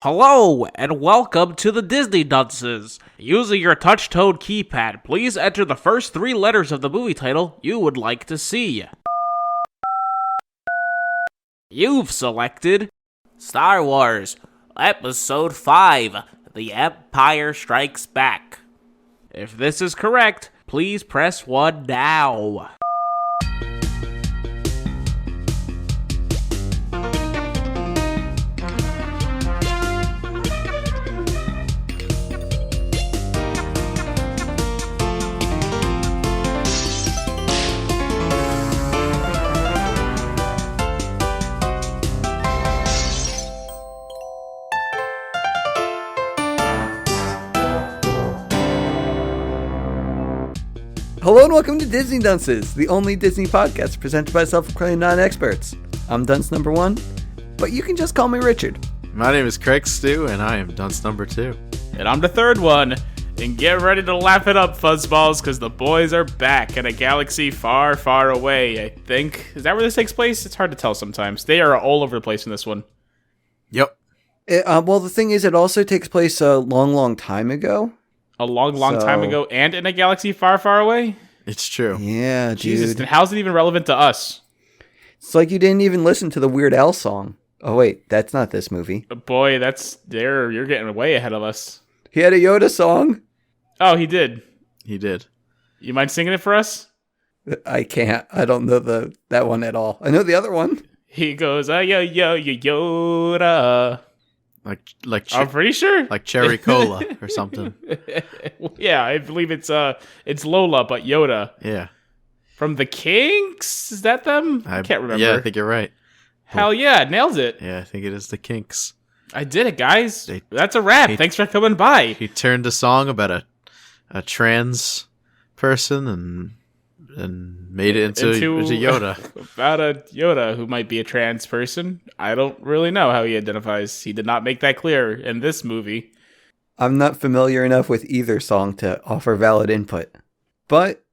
Hello, and welcome to the Disney Dunces. Using your touch-tone keypad, please enter the first 3 letters of the movie title you would like to see. You've selected Star Wars, Episode 5, The Empire Strikes Back. If this is correct, please press 1 now. Hello and welcome to Disney Dunces, the only Disney podcast presented by self-proclaimed non-experts. I'm Dunce number 1, but you can just call me Richard. My name is Craig Stew, and I am Dunce number 2. And I'm the third one. And get ready to laugh it up, fuzzballs, because the boys are back in a galaxy far, far away, I think. Is that where this takes place? It's hard to tell sometimes. They are all over the place in this one. Yep. Well, the thing is, it also takes place a long time ago. A long time ago, and in a galaxy far, far away? It's true. Yeah, dude. Jesus, then how's it even relevant to us? It's like you didn't even listen to the Weird Al song. Oh, wait, that's not this movie. Boy, you're getting way ahead of us. He had a Yoda song. Oh, he did. He did. You mind singing it for us? I can't. I don't know that one at all. I know the other one. He goes, Yoda. I'm pretty sure. Like Cherry Cola or something. Yeah, I believe it's Lola, but Yoda. Yeah. From the Kinks? Is that them? I can't remember. Yeah, I think you're right. Hell yeah, nailed it. Yeah, I think it is the Kinks. I did it, guys. That's a wrap. Thanks for coming by. He turned a song about a trans person and made it into Yoda. About a Yoda who might be a trans person. I don't really know how he identifies. He did not make that clear in this movie. I'm not familiar enough with either song to offer valid input. But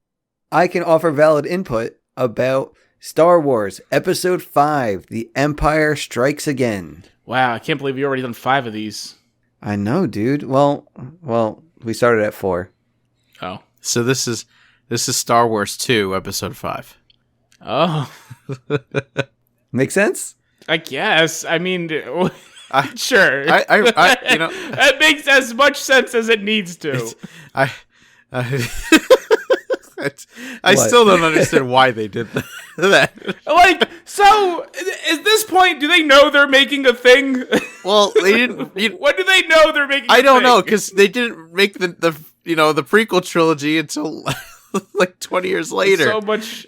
I can offer valid input about Star Wars Episode 5, The Empire Strikes Again. Wow, I can't believe you already done 5 of these. I know, dude. Well, we started at 4. Oh. So this is Star Wars 2, Episode 5. Oh. Make sense? I guess. I mean, sure. That makes as much sense as it needs to. I still don't understand why they did that. Like, so at this point, do they know they're making a thing? Well, they didn't. When do they know they're making? I don't know, because they didn't make the prequel trilogy until like 20 years later. So much.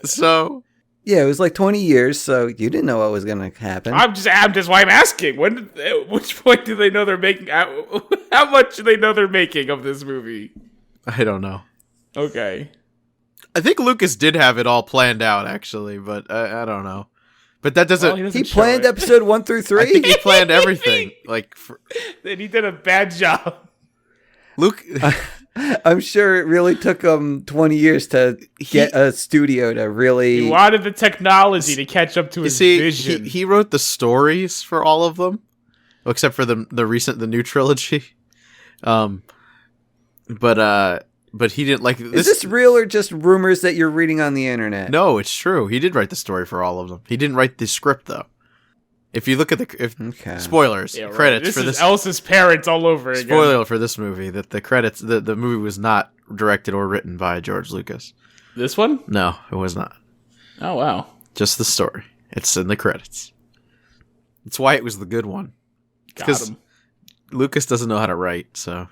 So. Yeah, it was like 20 years, so you didn't know what was going to happen. I'm just why I'm asking. Which point do they know they're making? How much do they know they're making of this movie? I don't know. Okay. I think Lucas did have it all planned out, actually, but I don't know. But that doesn't. Well, he planned episode 1 through 3. I think he planned everything. Then he did a bad job. Luke. I'm sure it really took him 20 years to get a studio to really. He wanted the technology to catch up to his vision. He wrote the stories for all of them, except for the new trilogy. But he didn't like. Is this real or just rumors that you're reading on the internet? No, it's true. He did write the story for all of them. He didn't write the script though. If you look at spoilers, yeah, right. credits this for this. This is Elsa's parents all over again. Spoiler for this movie that the credits, the movie was not directed or written by George Lucas. This one? No, it was not. Oh, wow. Just the story. It's in the credits. It's why it was the good one. Because Lucas doesn't know how to write, so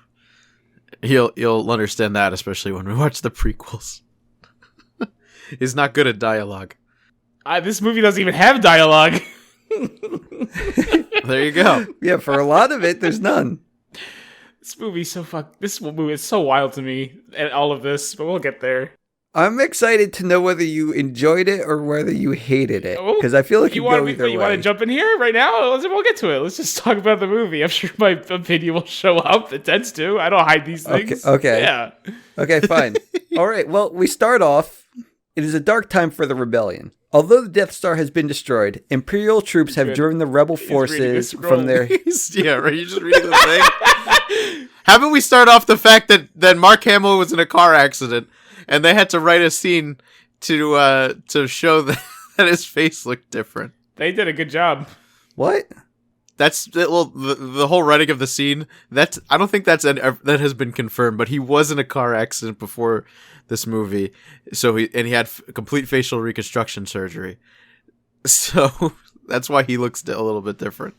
you'll understand that, especially when we watch the prequels. He's not good at dialogue. This movie doesn't even have dialogue. There you go. Yeah, for a lot of it, there's none. This movie is so wild to me, and all of this, but we'll get there. I'm excited to know whether you enjoyed it or whether you hated it, because I feel like you go either way. You want to jump in here right now? We'll get to it. Let's just talk about the movie. I'm sure my opinion will show up. It tends to. I don't hide these things. Okay. Yeah. Okay, fine. All right. Well, we start off It is a dark time for the rebellion. Although the Death Star has been destroyed, Imperial troops have driven the rebel forces from their... Yeah, right. You're just reading the thing. How about we start off the fact that Mark Hamill was in a car accident, and they had to write a scene to show that his face looked different. They did a good job. What? That's the whole writing of the scene. I don't think that has been confirmed, but he was in a car accident before this movie, so he had complete facial reconstruction surgery. So that's why he looks a little bit different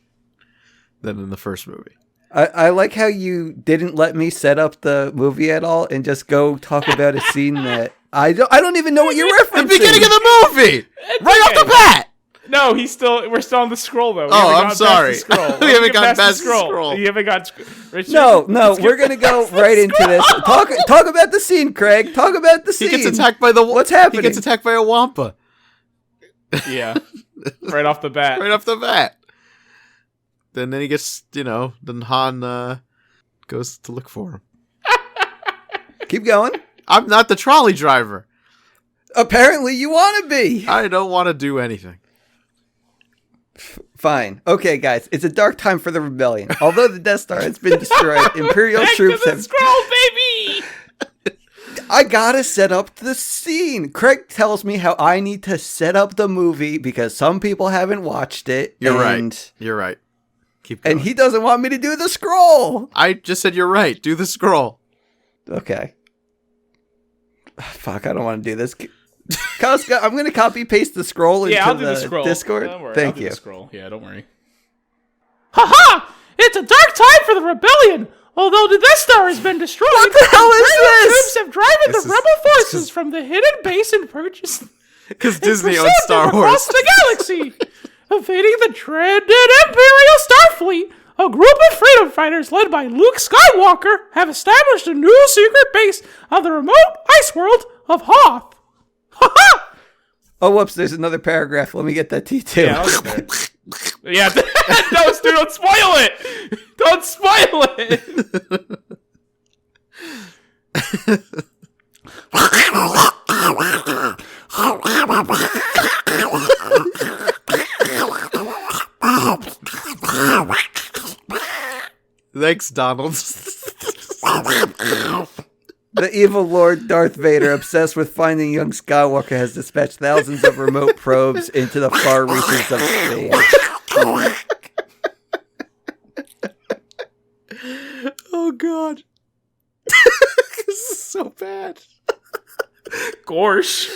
than in the first movie. I like how you didn't let me set up the movie at all and just go talk about a scene that I don't even know what you're referencing. The beginning of the movie, right off the bat. No, we're still on the scroll though. I'm sorry. We haven't gotten past the scroll. You haven't got Richard, No, we're gonna go right into this. Talk about the scene, Craig. Talk about the scene. He gets attacked by what's happening? He gets attacked by a wampa. Yeah, right off the bat. Right off the bat. Then he gets, then Han goes to look for him. Keep going. I'm not the trolley driver. Apparently, you want to be. I don't want to do anything. Fine. Okay, guys. It's a dark time for the rebellion. Although the Death Star has been destroyed, Imperial troops have... Scroll, baby! I gotta set up the scene. Craig tells me how I need to set up the movie because some people haven't watched it. You're right. Keep going. And he doesn't want me to do the scroll. I just said you're right. Do the scroll. Okay. Fuck, I don't want to do this. Koska, I'm going to copy paste the scroll into I'll do the scroll. Discord. Don't worry, Thank I'll you. Do the scroll. Yeah, don't worry. Ha! It's a dark time for the rebellion. Although the Death Star has been destroyed, what the hell is this? Troops have driven the rebel forces from the hidden base and purchased because Disney owns Star Wars across the galaxy, evading the dreaded Imperial Starfleet. A group of freedom fighters led by Luke Skywalker have established a new secret base on the remote ice world of Hoth. Ha! Oh, whoops! There's another paragraph. Let me get that T2. Yeah, I'll get there. Yeah, no, Stu, don't spoil it! Don't spoil it! Thanks, Donald. The evil Lord Darth Vader, obsessed with finding young Skywalker, has dispatched thousands of remote probes into the far reaches of space. Oh, God. This is so bad. Gorsh.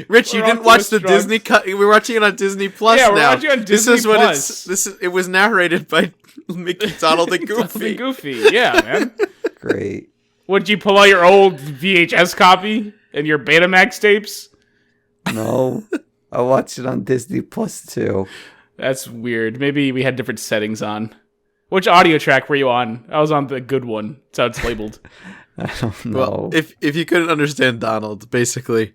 Rich, you didn't watch the Disney cut. We're watching it on Disney Plus now. Yeah, we're watching it on Disney Plus. It was narrated by Mickey, Donald, and Goofy. Yeah, man. Great. Would you pull out your old VHS copy and your Betamax tapes? No. I watched it on Disney Plus too. That's weird. Maybe we had different settings on. Which audio track were you on? I was on the good one. That's how it's labeled. I don't know. Well, if you couldn't understand Donald, basically,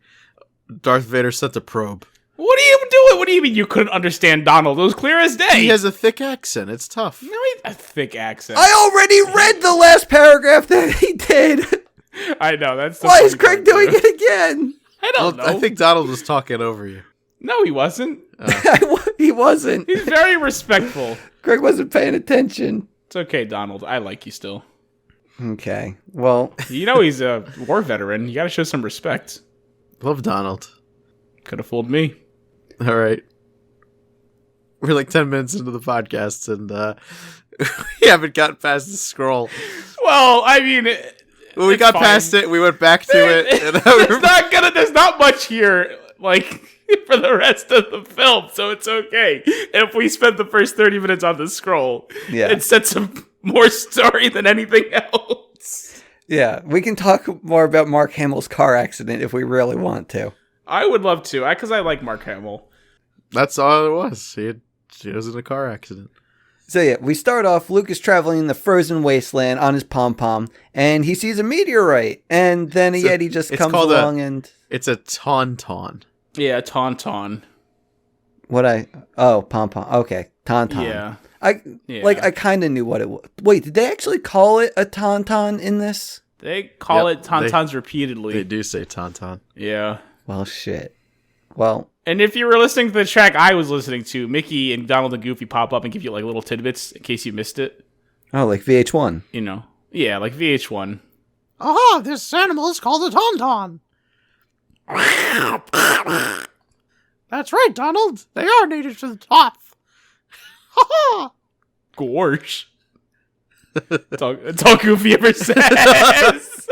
Darth Vader sent a probe. What are you doing? What do you mean you couldn't understand Donald? It was clear as day. He has a thick accent. It's tough. No, a thick accent. I already read the last paragraph that he did. I know. That's the Why is Craig doing it again? I don't know. I think Donald was talking over you. No, he wasn't. He wasn't. He's very respectful. Craig wasn't paying attention. It's okay, Donald. I like you still. Okay. Well, you know he's a war veteran. You got to show some respect. Love Donald. Could have fooled me. All right. We're like 10 minutes into the podcast, and we haven't gotten past the scroll. Well, I mean... When we got past it, we went back to it. And there's not much here, like, for the rest of the film, so it's okay. If we spend the first 30 minutes on the scroll, it sets up more story than anything else. Yeah, we can talk more about Mark Hamill's car accident if we really want to. I would love to, because I like Mark Hamill. That's all it was. He was in a car accident. So yeah, we start off, Luke is traveling in the frozen wasteland on his pom-pom, and he sees a meteorite, and then a Yeti just comes along and... It's a tauntaun. Yeah, tauntaun. Pom-pom. Okay, tauntaun. Yeah. I kind of knew what it was. Wait, did they actually call it a tauntaun in this? They call Yep, it Tauntauns repeatedly. They do say Tauntaun. Yeah. Well, shit. Well, And if you were listening to the track I was listening to, Mickey and Donald and Goofy pop up and give you like little tidbits in case you missed it. oh, like VH1. You know. Yeah, like VH1. Aha, this animal is called a tauntaun. That's right, Donald. They are native to the top. Ha Gorsh. That's all Goofy ever says.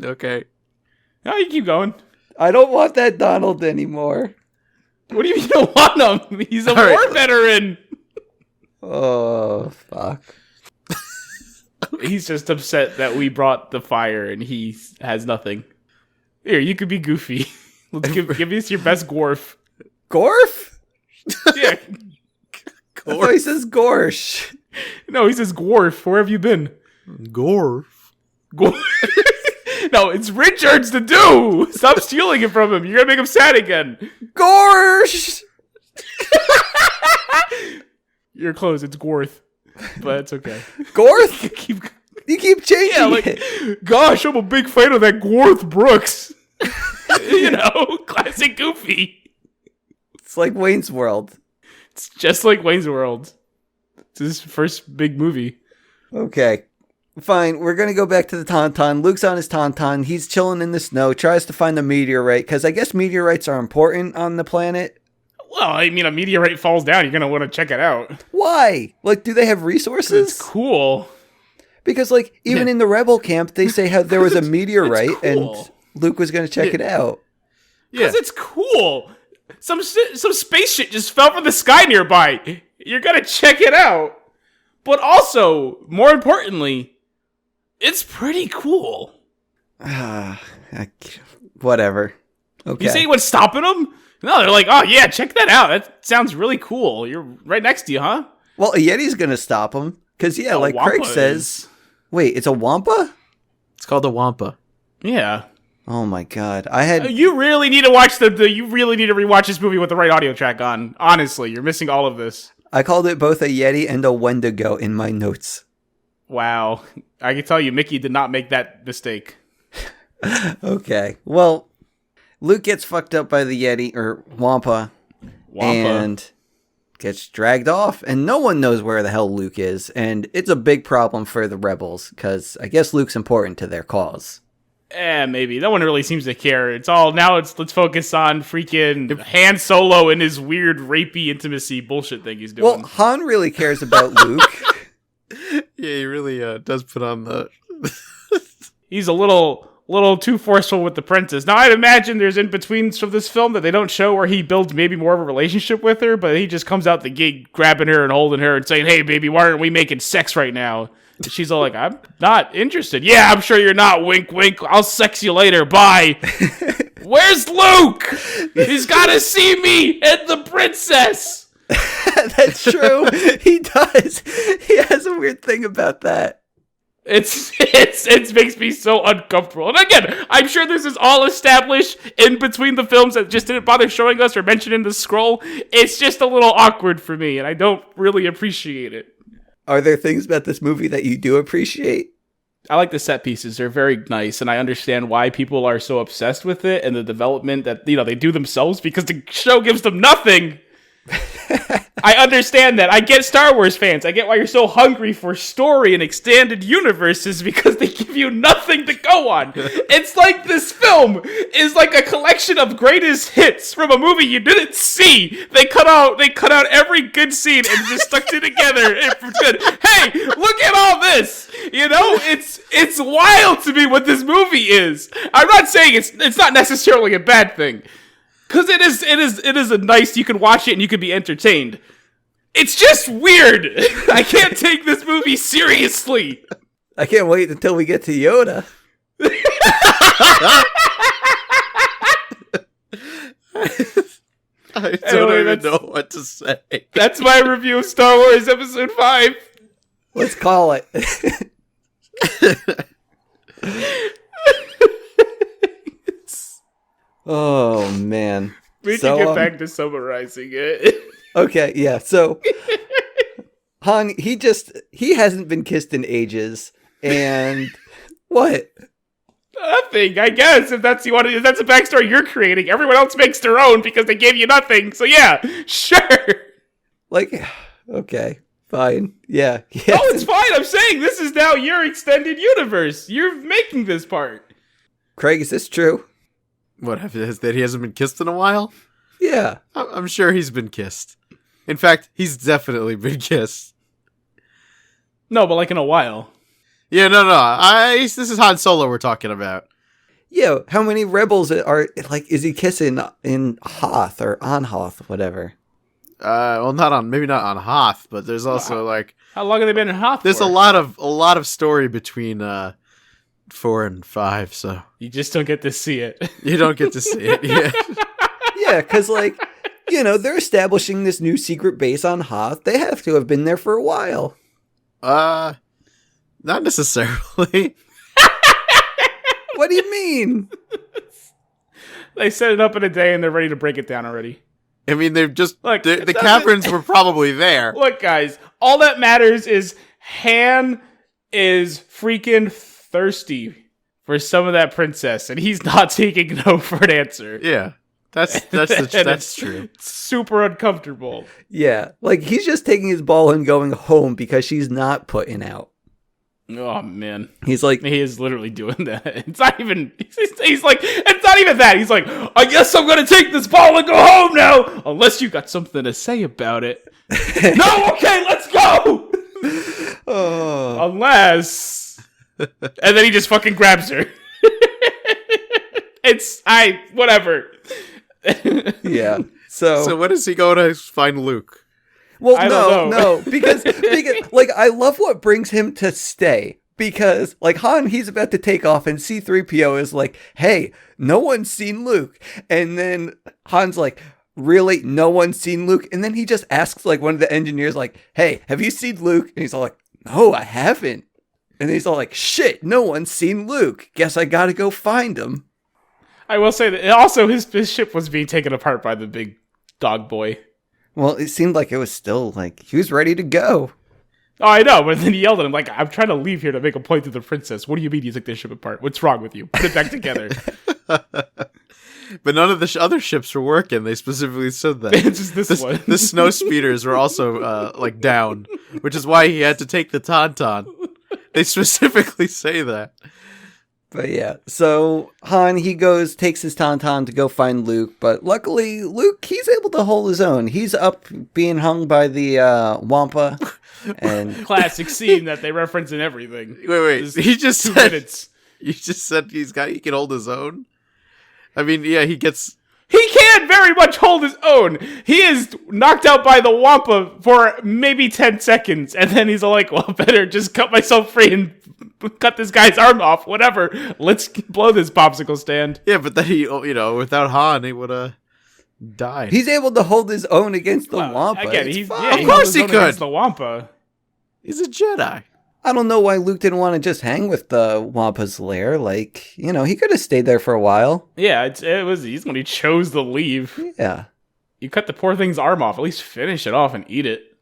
Okay. No, you keep going. I don't want that Donald anymore. What do you mean you don't want him? He's a All right. war veteran. Oh, fuck. He's just upset that we brought the fire and he has nothing. Here, you could be Goofy. Let's give us your best Gorf. Gorf? Yeah. I thought he says Gorsh. No, he says Gorf. Where have you been? Gorf. Gorf. No, it's Richard's to do. Stop stealing it from him. You're gonna make him sad again. Gorsh! You're close. It's Gorth, but it's okay. Gorth? Keep. You keep changing Yeah, like, it. gosh, I'm a big fan of that Gorth Brooks. You know, classic Goofy. It's like Wayne's World. It's just like Wayne's World. It's his first big movie. Okay. Fine, we're gonna go back to the Tauntaun. Luke's on his Tauntaun. He's chilling in the snow, tries to find a meteorite, because I guess meteorites are important on the planet. Well, I mean, a meteorite falls down, you're gonna want to check it out. Why? Like, do they have resources? It's cool. Because, like, even in the rebel camp, they say how there was a meteorite, cool. and Luke was gonna check it out. Because it's cool. Some space shit just fell from the sky nearby. You're gonna check it out. But also, more importantly, it's pretty cool. Whatever. Okay. You see what's stopping them? No, they're like, oh yeah, check that out. That sounds really cool. You're right next to you, huh? Well, a Yeti's gonna stop him. Because, yeah, A like Wampa Craig says... is. Wait, it's a Wampa? It's called a Wampa. Yeah. Oh my god. I had... You really need to watch you really need to rewatch this movie with the right audio track on. Honestly, you're missing all of this. I called it both a Yeti and a Wendigo in my notes. Wow. I can tell you, Mickey did not make that mistake. Okay. Well, Luke gets fucked up by the Yeti, or Wampa, and gets dragged off, and no one knows where the hell Luke is, and it's a big problem for the rebels, because I guess Luke's important to their cause. Maybe. No one really seems to care. It's all, now let's focus on freaking Han Solo and his weird rapey intimacy bullshit thing he's doing. Well, Han really cares about Luke. Yeah, he really does put on the... He's a little too forceful with the princess. Now, I'd imagine there's in-betweens of this film that they don't show where he builds maybe more of a relationship with her, but he just comes out the gate grabbing her and holding her and saying, hey, baby, why aren't we making sex right now? And she's all like, I'm not interested. Yeah, I'm sure you're not. Wink, wink. I'll sex you later. Bye. Where's Luke? He's got to see me and the princess. That's true. He does. He has a weird thing about that. It makes me so uncomfortable. And again, I'm sure this is all established in between the films that just didn't bother showing us or mentioned in the scroll. It's just a little awkward for me, and I don't really appreciate it. Are there things about this movie that you do appreciate? I like the set pieces. They're very nice, and I understand why people are so obsessed with it and the development that, they do themselves because the show gives them nothing. I understand that. I get Star Wars fans. I get why you're so hungry for story and extended universes because they give you nothing to go on. It's like this film is like a collection of greatest hits from a movie you didn't see. They cut out every good scene and just stuck it together. And good. Hey, look at all this. It's wild to me what this movie is. I'm not saying it's not necessarily a bad thing. Because it is a nice, you can watch it and you can be entertained. It's just weird. I can't take this movie seriously. I can't wait until we get to Yoda. I don't even know what to say. That's my review of Star Wars Episode 5. Let's call it. Oh, man. We can get back to summarizing it. Okay, yeah. So Han, he hasn't been kissed in ages. And what? Nothing, I guess. If that's if that's a backstory you're creating, everyone else makes their own because they gave you nothing. So yeah, sure. Like, okay, fine. Yeah. No, it's fine. I'm saying this is now your extended universe. You're making this part. Craig, is this true? What, that he hasn't been kissed in a while? Yeah. I'm sure he's been kissed. In fact, he's definitely been kissed. No, but like in a while. Yeah, no. This is Han Solo we're talking about. Yeah, how many rebels are, like, is he kissing in Hoth or on Hoth, whatever? Well, maybe not on Hoth, but there's also like, how long have they been in Hoth? there's for? a lot of story between 4 and 5, so You just don't get to see it. you don't get to see it. Yeah. Yeah, because, like, they're establishing this new secret base on Hoth. They have to have been there for a while. Not necessarily. What do you mean? They set it up in a day and they're ready to break it down already. I mean, they've just Look, the caverns were probably there. Look, guys, all that matters is Han is freaking thirsty for some of that princess, and he's not taking no for an answer. Yeah, that's true. Super uncomfortable. Yeah, like, he's just taking his ball and going home because she's not putting out. Oh man, He's like, he is literally doing that. It's not even. He's like, it's not even that. He's like, I guess I'm gonna take this ball and go home now, unless you got something to say about it. No, okay, let's go. oh. Unless, and then he just fucking grabs her. Whatever. Yeah. So So when is he going to find Luke? well, I don't know. no, because like, I love what brings him to stay. Because, like, Han, he's about to take off, and C-3PO is like, hey, no one's seen Luke. And then Han's like, really? No one's seen Luke? And then he just asks, like, one of the engineers, like, hey, have you seen Luke? And he's all like, no, I haven't. And he's all like, shit, no one's seen Luke. Guess I gotta go find him. I will say that also his ship was being taken apart by the big dog boy. Well, it seemed like it was still, like, he was ready to go. Oh, I know, but then he yelled at him like, I'm trying to leave here to make a point to the princess. What do you mean you took this ship apart? What's wrong with you? Put it back together. But none of the other ships were working. They specifically said that. It's just this one. The snow speeders were also like down, which is why he had to take the Tauntaun. They specifically say that. But yeah, so Han, he takes his Tauntaun to go find Luke, but luckily Luke, he's able to hold his own. He's up being hung by the Wampa, and Classic scene that they reference in everything. Wait. He just 2 said, minutes. you just said he can hold his own? I mean, yeah, he gets... He can very much hold his own. He is knocked out by the Wampa for maybe 10 seconds, and then he's like, well, better just cut myself free and cut this guy's arm off. Whatever. Let's blow this popsicle stand. Yeah, but then he, without Han, he would have died. he's able to hold his own against the Wampa. Again, It's he's fine. yeah, Of course held his he own could. against the Wampa. He's a Jedi. I don't know why Luke didn't want to just hang with the Wampa's lair. Like, he could have stayed there for a while. Yeah, he's when he chose to leave. Yeah. You cut the poor thing's arm off. At least finish it off and eat it.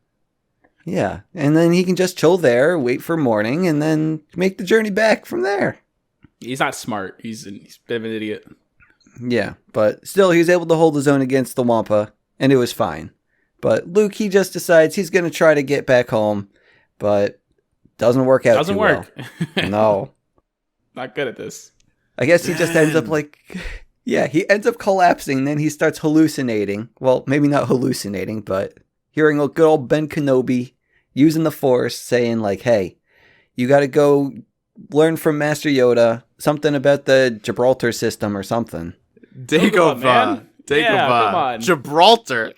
Yeah. And then he can just chill there, wait for morning, and then make the journey back from there. He's not smart. He's a bit of an idiot. Yeah. But still, he was able to hold his own against the Wampa, and it was fine. But Luke, he just decides he's going to try to get back home, but doesn't work out. Doesn't too work. Well. No. Not good at this. I guess he just ends up he ends up collapsing. Then he starts hallucinating. Well, maybe not hallucinating, but hearing a good old Ben Kenobi using the Force saying like, hey, you got to go learn from Master Yoda something about the Gibraltar system or something. Dagobah. Yeah, come on. Gibraltar.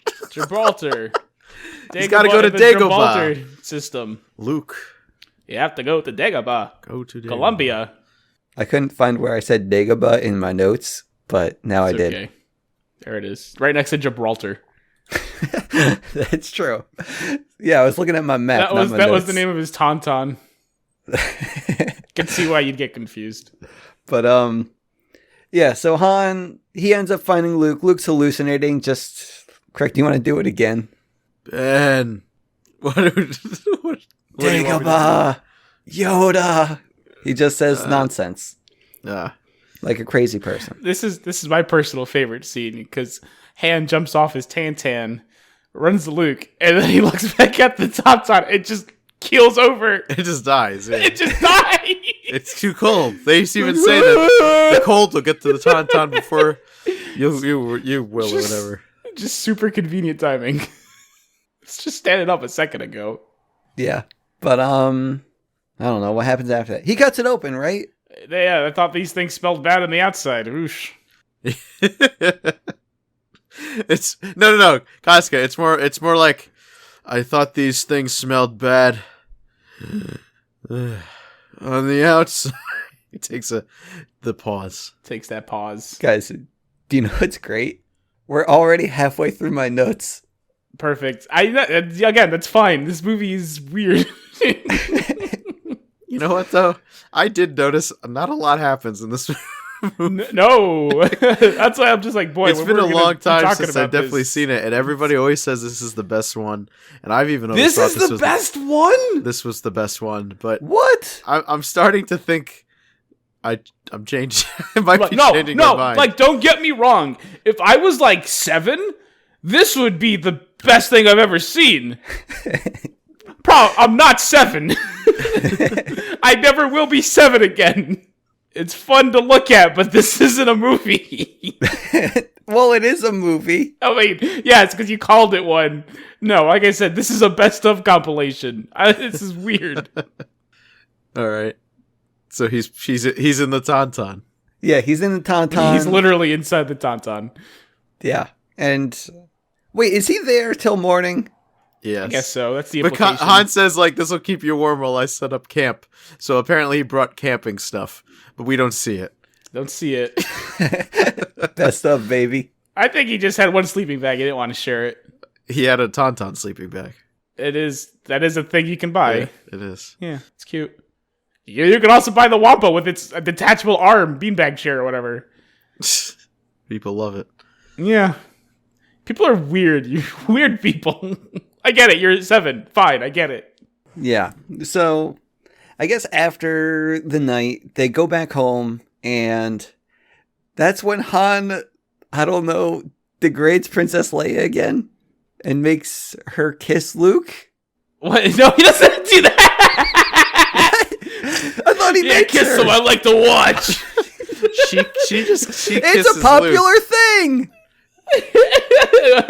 He's got to go to Dagobah. Gibraltar system. Luke. You have to go to Dagobah. Go to Dagobah. Colombia. I couldn't find where I said Dagobah in my notes, but now It's I did. okay. There it is. Right next to Gibraltar. That's true. Yeah, I was looking at my map. That was the name of his Tauntaun. Can see why you'd get confused. But yeah, so Han, he ends up finding Luke. Luke's hallucinating. Just, Craig, do you want to do it again? Ben. What do you want me to Dagobah, Yoda. He just says nonsense do? like a crazy person. This is my personal favorite scene because Han jumps off his Tan, runs to Luke, and then he looks back at the Tauntaun. It just keels over. It just dies. Yeah. It just dies. It's too cold. They used to even say that the cold will get to the Tauntaun before you will or whatever. Just super convenient timing. It's just standing up a second ago. Yeah, but I don't know what happens after that. He cuts it open, right? Yeah, I thought these things smelled bad on the outside. Oosh. It's no, Casca. It's more like I thought these things smelled bad on the outside. He takes the pause. Takes that pause. Guys, do you know what's great? We're already halfway through my notes. Perfect. Again, that's fine. This movie is weird. You know what though? I did notice not a lot happens in this movie. No, that's why I'm just like, boy. It's been a long time since I've this. definitely seen it, and everybody always says this is the best one, and I've even always This thought is the best one? This was the best one, but What? I'm starting to think I'm changing. It might be No, changing my mind. like, don't get me wrong. If I was like 7, this would be the best thing I've ever seen. I'm not 7. I never will be 7 again. It's fun to look at, but this isn't a movie. Well, it is a movie. I mean, yeah, it's because you called it one. No, like I said, this is a best of compilation. This is weird. All right. So he's in the Tauntaun. Yeah, he's in the Tauntaun. He's literally inside the Tauntaun. Yeah. And wait, is he there till morning? Yes. I guess so. That's the But implication. Han says, like, this will keep you warm while I set up camp. So apparently he brought camping stuff, but we don't see it. Don't see it. Best of, baby. I think he just had one sleeping bag. He didn't want to share it. He had a Tauntaun sleeping bag. That is a thing you can buy. Yeah, it is. Yeah, it's cute. You can also buy the Wampa with its detachable arm beanbag chair or whatever. People love it. Yeah. People are weird. You weird people. I get it. You're 7. Fine. I get it. Yeah. So I guess after the night, they go back home, and that's when Han, I don't know, degrades Princess Leia again and makes her kiss Luke. What? No, he doesn't do that. I thought he makes kiss her. him. I like to watch. She kisses It's a popular Luke. thing.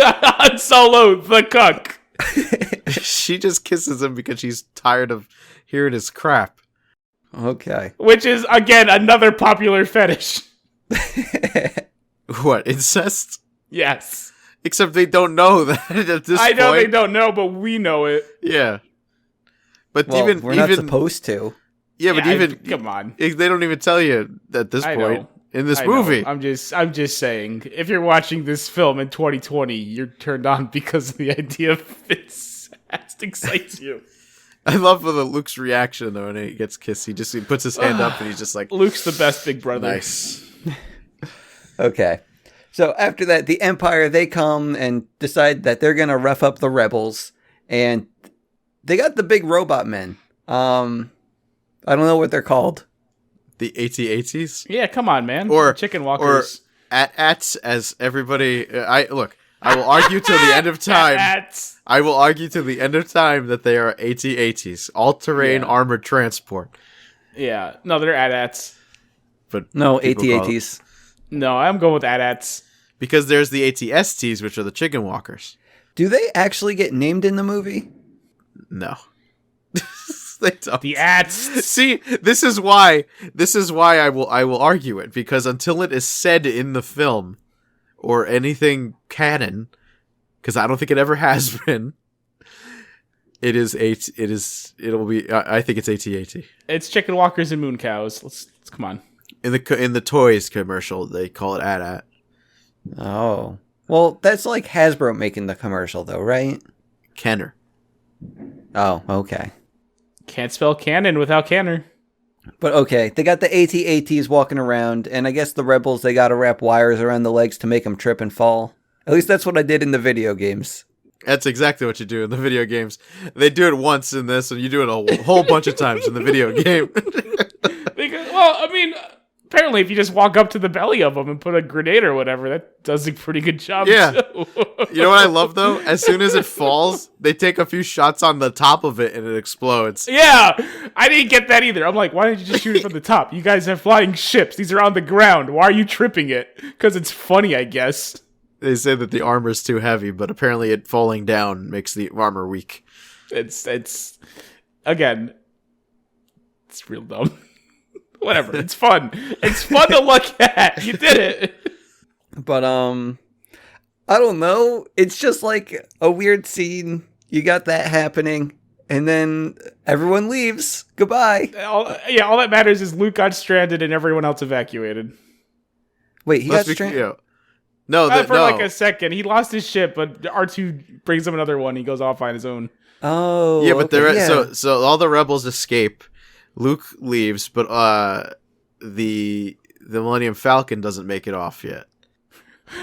Han Solo, the cuck. She just kisses him because she's tired of hearing his crap. Okay. Which is, again, another popular fetish. What, incest? Yes. Except they don't know that at this point. I know they don't know, but we know it. Yeah. But Well, even we're not supposed to. Yeah, but Yeah, even come on. they don't even tell you at this I point know. in this I know. movie. I'm just saying, if you're watching this film in 2020, you're turned on because of the idea of incest excites you. I love Luke's reaction though when he gets kissed. He puts his hand up and he's just like, Luke's the best big brother. nice. Okay. So after that, the Empire, they come and decide that they're going to rough up the rebels. And they got the big robot men. I don't know what they're called. The AT-ATs? Yeah, come on, man. Or chicken walkers. Or at-ats as everybody... I will argue till the end of time. At-ats. I will argue till the end of time that they are AT-ATs. All-terrain Yeah. armored transport. Yeah, no, they're AT-ATs. But No, people call AT-ATs. No, I'm going with AT-ATs. Because there's the AT-STs, which are the chicken walkers. Do they actually get named in the movie? No. They don't. The ats. See, this is why I will argue it, because until it is said in the film or anything canon, because I don't think it ever has been, I think it's AT-AT. It's chicken walkers and moon cows. Let's come on. In the toys commercial, they call it AT-AT. Oh. Well, that's like Hasbro making the commercial, though, right? Kenner. Oh, okay. Can't spell canon without canner. But okay, they got the AT-ATs walking around, and I guess the rebels, they gotta wrap wires around the legs to make them trip and fall. At least that's what I did in the video games. That's exactly what you do in the video games. They do it once in this, and you do it a whole bunch of times in the video game. Apparently if you just walk up to the belly of them and put a grenade or whatever, that does a pretty good job, Yeah. too. You know what I love, though? As soon as it falls, they take a few shots on the top of it, and it explodes. Yeah, I didn't get that either. I'm like, why didn't you just shoot it from the top? You guys have flying ships. These are on the ground. Why are you tripping it? Because it's funny, I guess. They say that the armor's too heavy, but apparently it falling down makes the armor weak. It's real dumb. Whatever, it's fun. It's fun to look at. You did it. But I don't know. It's just like a weird scene. You got that happening, and then everyone leaves. Goodbye. All that matters is Luke got stranded and everyone else evacuated. Wait, he got stranded? Yeah. No, For like a second. He lost his ship, but R2 brings him another one. He goes off on his own. Oh, yeah, but okay, so all the rebels escape. Luke leaves, but the Millennium Falcon doesn't make it off yet.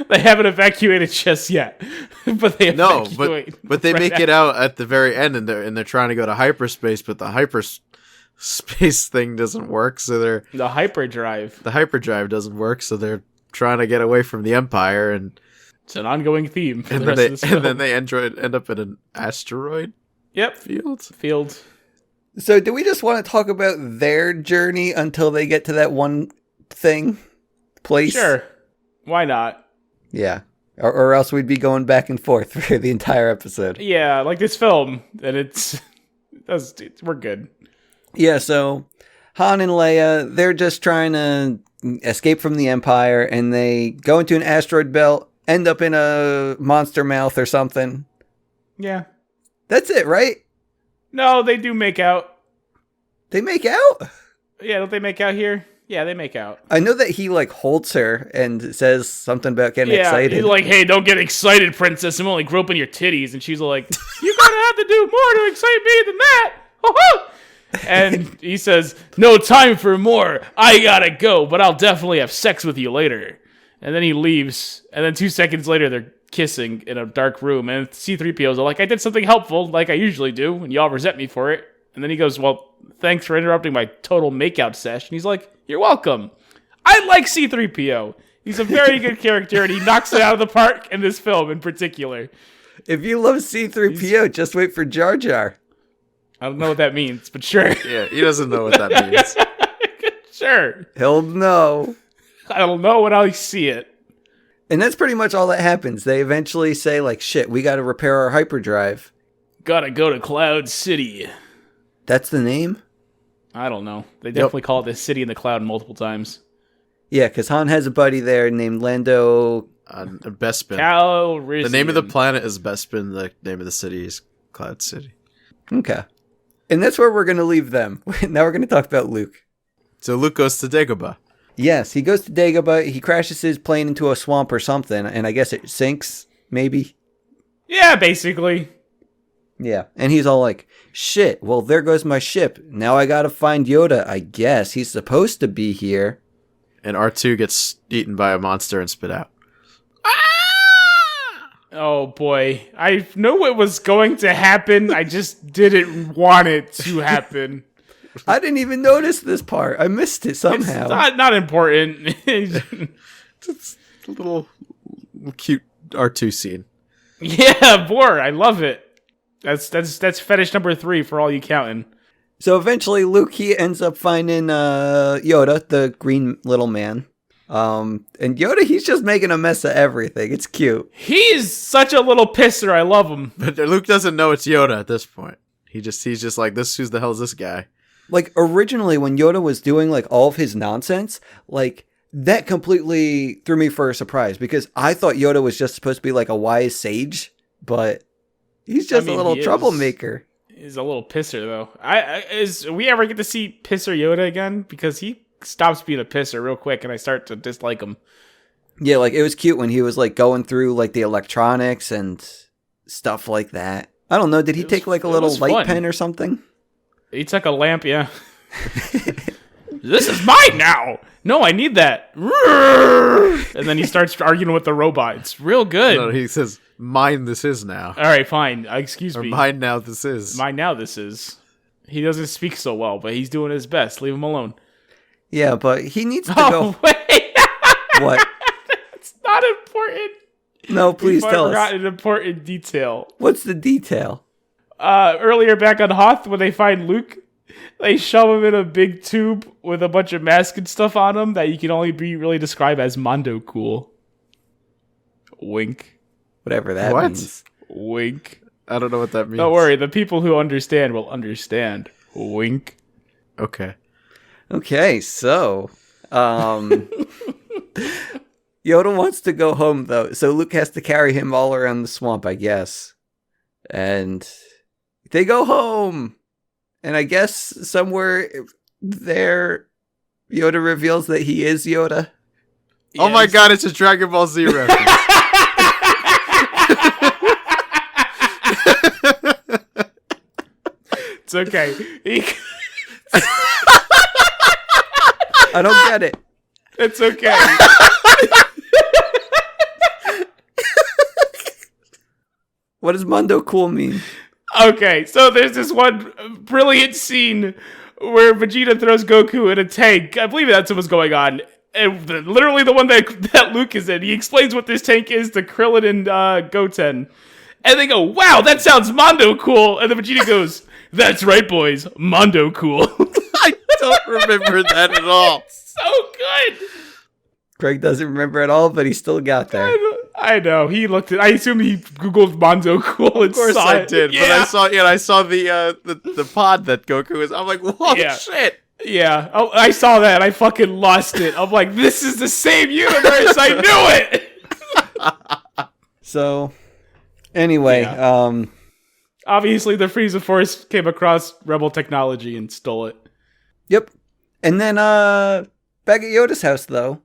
They haven't evacuated just yet, but they evacuate. but they make it out at the very end, and they're trying to go to hyperspace, but the hyperspace thing doesn't work. So the hyperdrive doesn't work. So they're trying to get away from the Empire, and it's an ongoing theme. For and the then rest of the film. then they end up in an asteroid. Yep, field. So do we just want to talk about their journey until they get to that one place? Sure. Why not? Yeah. Or else we'd be going back and forth for the entire episode. Yeah, like this film, and we're good. Yeah, so Han and Leia, they're just trying to escape from the Empire, and they go into an asteroid belt, end up in a monster mouth or something. Yeah. That's it, right? No, they do make out. They make out? Yeah, don't they make out here? Yeah, they make out. I know that he, holds her and says something about getting excited. He's like, hey, don't get excited, princess. I'm only groping your titties. And she's like, you're going to have to do more to excite me than that. And he says, no time for more. I gotta go, but I'll definitely have sex with you later. And then he leaves. And then 2 seconds later, they're kissing in a dark room. And C-3PO's like, I did something helpful, like I usually do, and y'all resent me for it. And then he goes, well, thanks for interrupting my total makeout sesh. And he's like, you're welcome. I like C-3PO. He's a very good character, and he knocks it out of the park in this film in particular. If you love C-3PO, just wait for Jar Jar. I don't know what that means, but sure. Yeah, he doesn't know what that means. Sure. He'll know. I don't know when I see it. And that's pretty much all that happens. They eventually say, shit, we got to repair our hyperdrive. Gotta go to Cloud City. That's the name? I don't know. They definitely call it the city in the cloud multiple times. Yeah, because Han has a buddy there named Lando Bespin. Calrissian. The name of the planet is Bespin. The name of the city is Cloud City. Okay. And that's where we're going to leave them. Now we're going to talk about Luke. So Luke goes to Dagobah. Yes, he goes to Dagobah. He crashes his plane into a swamp or something, and I guess it sinks, maybe? Yeah, basically. Yeah, and he's all like, shit, well, there goes my ship. Now I gotta find Yoda, I guess. He's supposed to be here. And R2 gets eaten by a monster and spit out. Oh, boy. I knew it was going to happen. I just didn't want it to happen. I didn't even notice this part. I missed it somehow. It's not important. It's a little cute R2 scene. Yeah, boy, I love it. That's fetish number 3 for all you counting. So eventually Luke, he ends up finding Yoda, the green little man. And Yoda, he's just making a mess of everything. It's cute. He's such a little pisser. I love him. But Luke doesn't know it's Yoda at this point. He's just like, who the hell is this guy? Originally when Yoda was doing all of his nonsense, that completely threw me for a surprise because I thought Yoda was just supposed to be a wise sage, but he's just a little troublemaker. He's a little pisser though. We ever get to see pisser Yoda again? Because he stops being a pisser real quick and I start to dislike him. Yeah, it was cute when he was going through the electronics and stuff like that. I don't know, did he take a little light pen or something? He took a lamp, yeah. This is mine now. No, I need that. And then he starts arguing with the robot. It's real good. No, he says, mine this is now. All right, fine. Excuse Or me. mine now this is. Mine now this is. He doesn't speak so well, but he's doing his best. Leave him alone. Yeah, but he needs to Oh, go. wait. What? It's not important. No, please tell I forgot us. an important detail. What's the detail? Earlier back on Hoth, when they find Luke, they shove him in a big tube with a bunch of masks and stuff on him that you can only be really described as mondo cool. Wink. Whatever that What? means. Wink. I don't know what that means. Don't worry, the people who understand will understand. Wink. Okay. Okay, so Yoda wants to go home though, so Luke has to carry him all around the swamp, I guess. And they go home. And I guess somewhere there Yoda reveals that he is Yoda. Oh my god, it's a Dragon Ball Z reference. It's okay. I don't get it. It's okay. What does Mondo Cool mean? Okay, so there's this one brilliant scene where Vegeta throws Goku in a tank. I believe that's what's going on. And literally the one that Luke is in. He explains what this tank is to Krillin and Goten. And they go, wow, that sounds Mondo cool. And then Vegeta goes, that's right, boys. Mondo cool. I don't remember that at all. So good. Craig doesn't remember at all, but he still got there. I know. He looked at. I assume he googled Mondo cool. Of course I did, Yeah. but I saw the pod that Goku was. I'm like, whoa, Yeah. shit. Yeah. Oh, I saw that. And I fucking lost it. I'm like, this is the same universe. I knew it. So, anyway, Obviously, the Frieza Force came across Rebel technology and stole it. yep. And then, back at Yoda's house, though,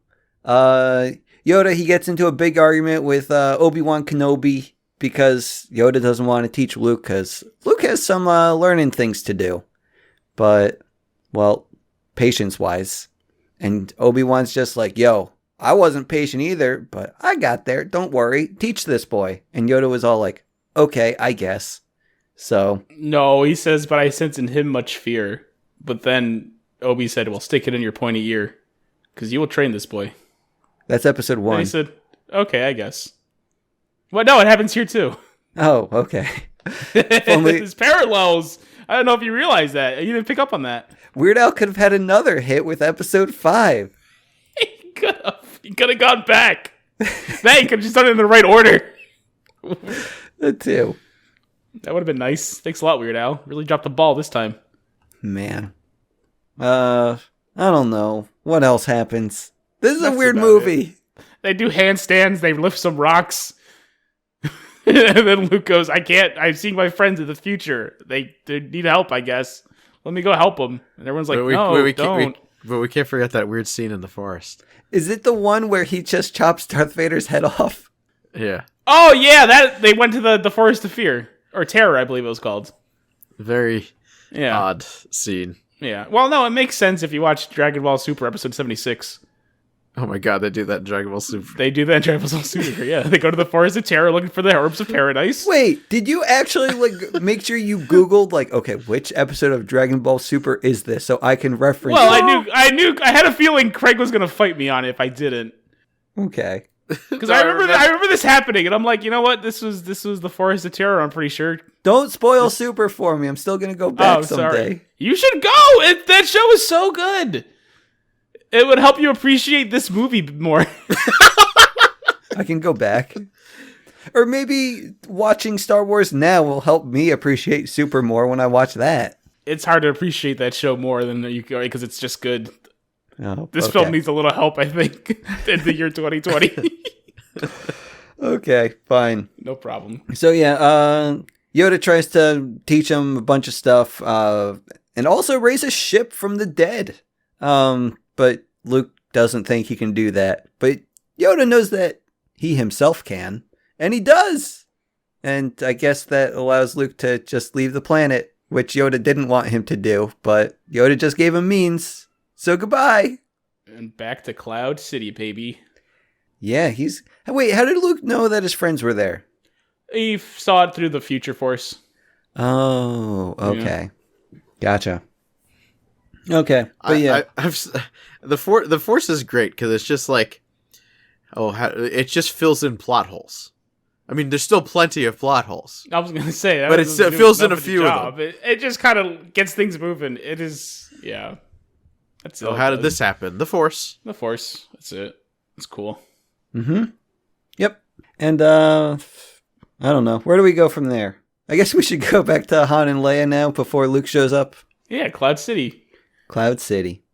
Yoda, he gets into a big argument with Obi-Wan Kenobi because Yoda doesn't want to teach Luke because Luke has some learning things to do. But, well, patience-wise. And Obi-Wan's just like, yo, I wasn't patient either, but I got there. Don't worry. Teach this boy. And Yoda was all like, okay, I guess. So, No, he says, but I sense in him much fear. But then Obi said, well, stick it in your pointy ear, because you will train this boy. that's episode And 1. he said, okay, I guess. Well, no, it happens here too. Oh, okay. only- There's parallels. I don't know if you realize that. You didn't pick up on that. Weird Al could have had another hit with episode 5. He could have gone back. That he could have just done it in the right order. The two. That would have been nice. Thanks a lot, Weird Al. Really dropped the ball this time. Man. I don't know. What else happens? This is a That's weird about movie. They do handstands. They lift some rocks. And then Luke goes, I can't. I've seen my friends in the future. They need help, I guess. Let me go help them. And everyone's like, don't. But we can't forget that weird scene in the forest. Is it the one where he just chops Darth Vader's head off? Yeah. Oh, yeah. That they went to the Forest of Fear. Or Terror, I believe it was called. Very Yeah. odd scene. Yeah. Well, no, it makes sense if you watch Dragon Ball Super episode 76. Oh my god, they do that in Dragon Ball Super. They do that in Dragon Ball Super, yeah. They go to the Forest of Terror looking for the herbs of paradise. Wait, did you actually make sure you Googled okay, which episode of Dragon Ball Super is this so I can reference Well, it? I had a feeling Craig was gonna fight me on it if I didn't. Okay. Because I remember this happening, and I'm like, you know what? This was the Forest of Terror, I'm pretty sure. Don't spoil Super for me. I'm still going to go back someday. Sorry. You should go! That show is so good! It would help you appreciate this movie more. I can go back. Or maybe watching Star Wars now will help me appreciate Super more when I watch that. It's hard to appreciate that show more than you because it's just good. Oh, This okay. film needs a little help, I think, in the year 2020. Okay, fine. No problem. So yeah, Yoda tries to teach him a bunch of stuff, and also raise a ship from the dead. But Luke doesn't think he can do that. But Yoda knows that he himself can, and he does. And I guess that allows Luke to just leave the planet, which Yoda didn't want him to do, but Yoda just gave him means. So goodbye. And back to Cloud City, baby. Yeah, wait, how did Luke know that his friends were there? He saw it through the future force. Oh, okay. Gotcha. Okay. But yeah. The Force is great because it's just like, it just fills in plot holes. I mean, there's still plenty of plot holes. I was going to say that. But it fills in a few of them. It just kind of gets things moving. It is, yeah. That's so how did this happen? The Force. The Force. That's it. It's cool. Mm-hmm. Yep. And, I don't know. Where do we go from there? I guess we should go back to Han and Leia now before Luke shows up. Yeah, Cloud City. Cloud City.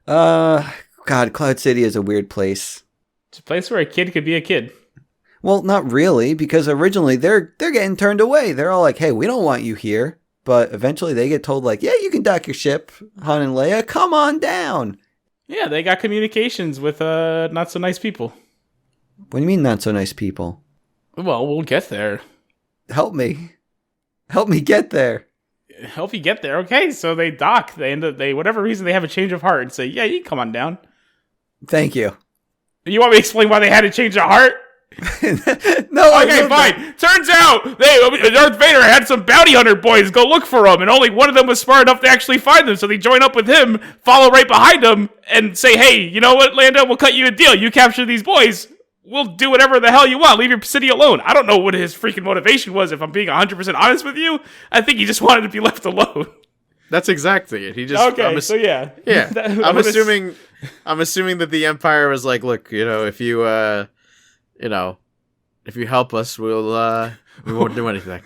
God, Cloud City is a weird place. It's a place where a kid could be a kid. Well, not really, because originally they're getting turned away. They're all like, hey, we don't want you here. But eventually they get told, like, yeah, you can dock your ship, Han and Leia. Come on down. Yeah, they got communications with not so nice people. What do you mean not so nice people? Well, we'll get there. Help me. Help me get there. Help you get there. Okay, so they dock. Whatever reason, they have a change of heart and say, yeah, you can come on down. Thank you. You want me to explain why they had a change of heart? No, okay, fine. Turns out Darth Vader had some bounty hunter boys go look for him, and only one of them was smart enough to actually find them. So they join up with him, follow right behind him, and say, "Hey, you know what, Lando? We'll cut you a deal. You capture these boys. We'll do whatever the hell you want. Leave your city alone." I don't know what his freaking motivation was. If I'm being 100% honest with you, I think he just wanted to be left alone. That's exactly it. He just so yeah. I'm assuming that the Empire was like, look, if you if you help us, we won't do anything.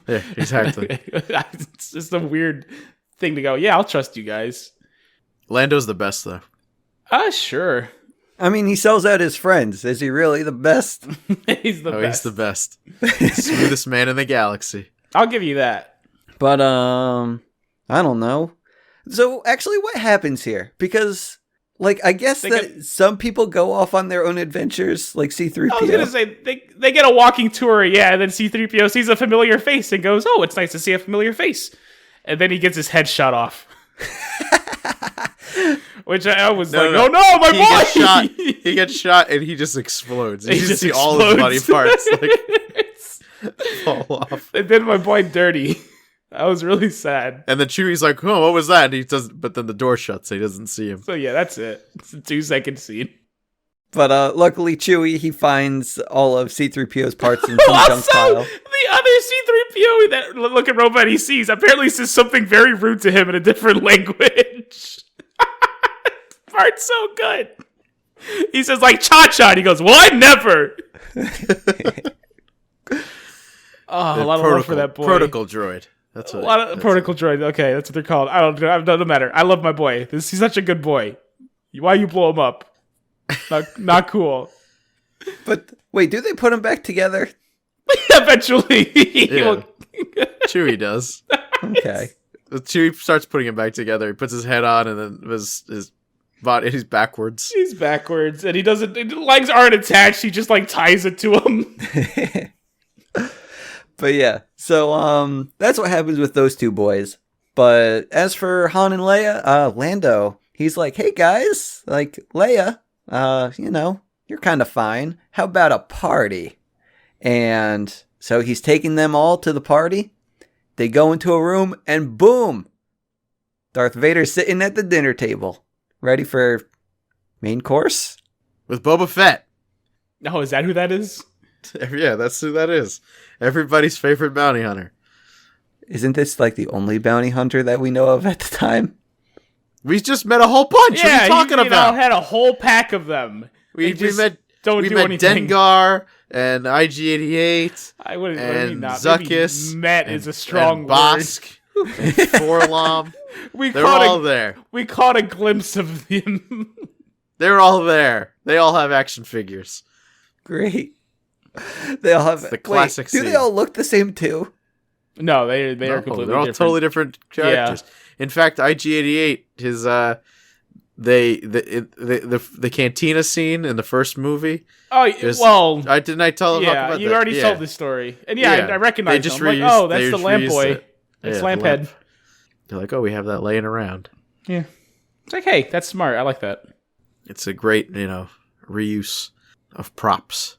Yeah, exactly. It's just a weird thing to go, yeah, I'll trust you guys. Lando's the best, though. Sure. I mean, he sells out his friends. Is he really the best? He's the best. He's the best. Smoothest man in the galaxy. I'll give you that. But, I don't know. So, actually, what happens here? Because... I guess some people go off on their own adventures, like C-3PO. I was going to say, they get a walking tour, yeah, and then C-3PO sees a familiar face and goes, oh, it's nice to see a familiar face. And then he gets his head shot off. Which I was oh no, my boy! He gets shot and he just explodes. You just see all his body parts fall off. They did my boy dirty. I was really sad. And then Chewie's like, oh, what was that? And he doesn't, but then the door shuts, so he doesn't see him. So yeah, that's it. It's a 2-second scene. But luckily, Chewie, he finds all of C-3PO's parts in some junk pile. The other C-3PO, that looking robot he sees, apparently says something very rude to him in a different language. Part's so good. He says, like, cha-cha, and he goes, well, I never. A lot of love for that boy. Protocol droid. That's what. A lot of protocol droid. Okay, that's what they're called. It doesn't matter. I love my boy. He's such a good boy. Why you blow him up? Not cool. But wait, do they put him back together? Eventually. Yeah. Chewie does. Okay. Chewie starts putting him back together. He puts his head on, and then his body. He's backwards. He's backwards, and he doesn't. His legs aren't attached. He just ties it to him. But yeah, so that's what happens with those two boys. But as for Han and Leia, Lando, he's like, hey guys, like, Leia, you're kind of fine. How about a party? And so he's taking them all to the party. They go into a room and boom, Darth Vader's sitting at the dinner table, ready for main course. With Boba Fett. Oh, is that who that is? Yeah, that's who that is. Everybody's favorite bounty hunter. Isn't this like the only bounty hunter that we know of at the time? We just met a whole bunch. Yeah, what are you talking about? Had a whole pack of them. We met anything. Dengar and IG-88. I wouldn't. And Zuckuss. Met is a strong and word. Bosk. And Forlom. They're all there. We caught a glimpse of them. They're all there. They all have action figures. Great. They all have the classic. Do they all look the same too? No, they are completely different. They're all totally different characters. Yeah. In fact, IG-88, his the cantina scene in the first movie. Oh well, didn't I tell them about that? You already told the story, and I recognize them. That's the lamp boy. It's Lamphead. They're like, oh, we have that laying around. Yeah, it's like, hey, that's smart. I like that. It's a great, reuse of props.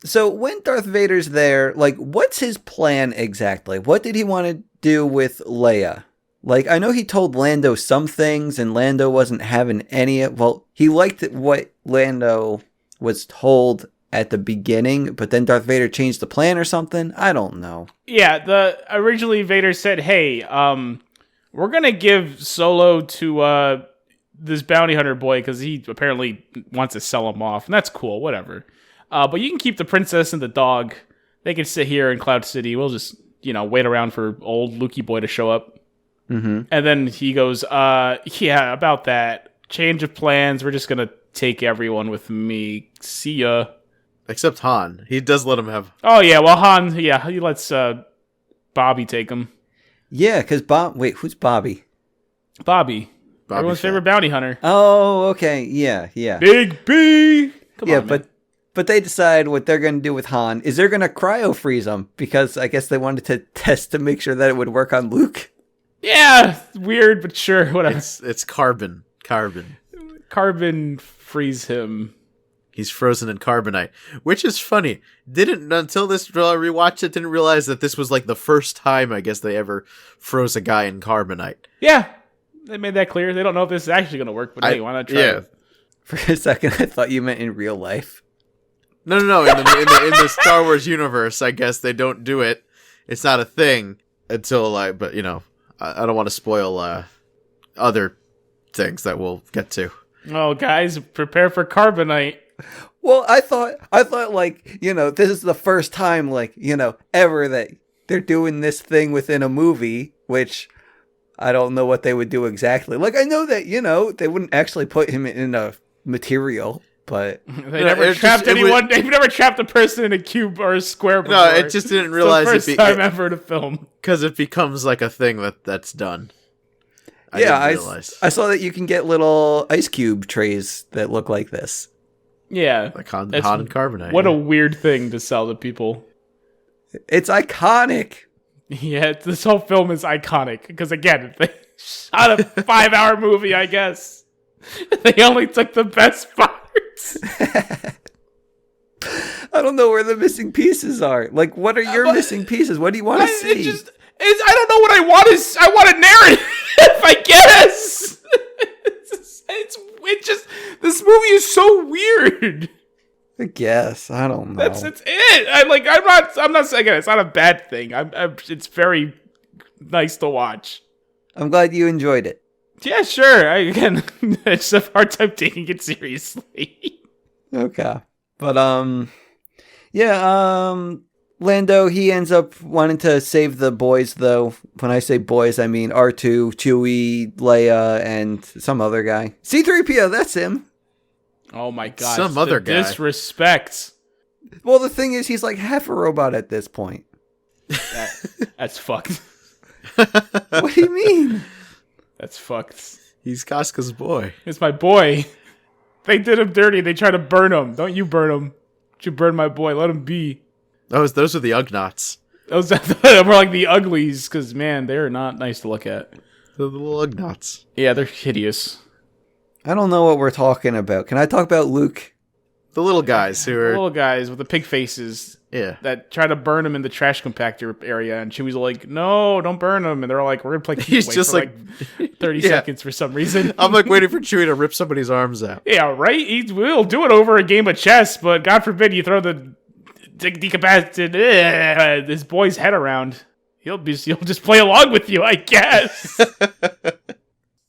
So when Darth Vader's there, like, what's his plan exactly? What did he want to do with Leia? Like, I know he told Lando some things, and Lando wasn't having any. Well, he liked what Lando was told at the beginning, but then Darth Vader changed the plan or something. I don't know. Yeah, originally Vader said, "Hey, we're gonna give Solo to this bounty hunter boy because he apparently wants to sell him off, and that's cool, whatever. But you can keep the princess and the dog. They can sit here in Cloud City. We'll just, wait around for old Lukey boy to show up." Mm-hmm. And then he goes, yeah, about that. Change of plans. We're just gonna take everyone with me. See ya. Except Han. He does let him have... Oh, yeah, well, Han, he lets Bobby take him. Yeah, because Wait, who's Bobby? Bobby. Everyone's favorite bounty hunter. Oh, okay. Yeah. Big B! Come on, man. But they decide what they're going to do with Han is they're going to cryo freeze him because I guess they wanted to test to make sure that it would work on Luke. Yeah, weird, but sure, whatever. It's carbon. Carbon freeze him. He's frozen in carbonite, which is funny. Until this rewatch it, didn't realize that this was like the first time, I guess, they ever froze a guy in carbonite. Yeah, they made that clear. They don't know if this is actually going to work, but hey, why not try it? For a second, I thought you meant in real life. No. In the Star Wars universe, I guess they don't do it. It's not a thing until but I don't want to spoil other things that we'll get to. Oh, guys, prepare for carbonite. Well, I thought like, this is the first time, like, ever that they're doing this thing within a movie, which I don't know what they would do exactly. Like, I know that, they wouldn't actually put him in a material, but... They never trapped anyone. They've never trapped a person in a cube or a square before. No, it just didn't realize it's the first time ever to film. Because it becomes like a thing that's done. I saw that you can get little ice cube trays that look like this. Yeah. Like Han and carbonite. What a weird thing to sell to people. It's iconic. Yeah, this whole film is iconic. Because again, they shot a 5-hour movie, I guess. They only took the best parts. I don't know where the missing pieces are. Like, what are your missing pieces? What do you want to see? I don't know what I want. I want a narrative, I guess. This movie is so weird. I guess. I don't know. That's it. I'm not saying it's not a bad thing. It's very nice to watch. I'm glad you enjoyed it. Yeah, sure. I just have a hard time taking it seriously. Okay. But, Lando, he ends up wanting to save the boys, though. When I say boys, I mean R2, Chewie, Leia, and some other guy. C-3PO, that's him. Oh my god. Some other guy. Disrespect. Well, the thing is, he's like half a robot at this point. That's fucked. What do you mean? That's fucked. He's Casca's boy. It's my boy. They did him dirty. They tried to burn him. Don't you burn him. Don't you burn my boy. Let him be. Those are the Ugnaughts. Those are more like the uglies, because, man, they're not nice to look at. The little Ugnaughts. Yeah, they're hideous. I don't know what we're talking about. Can I talk about Luke? The little guys who are... Little guys with the pig faces. Yeah. That try to burn him in the trash compactor area, and Chewie's like, no, don't burn him. And they're like, we're going to play He's just for like 30 seconds for some reason. I'm like waiting for Chewie to rip somebody's arms out. Yeah, right? He will do it over a game of chess, but God forbid you throw the decapacitated this boy's head around. He'll just play along with you, I guess.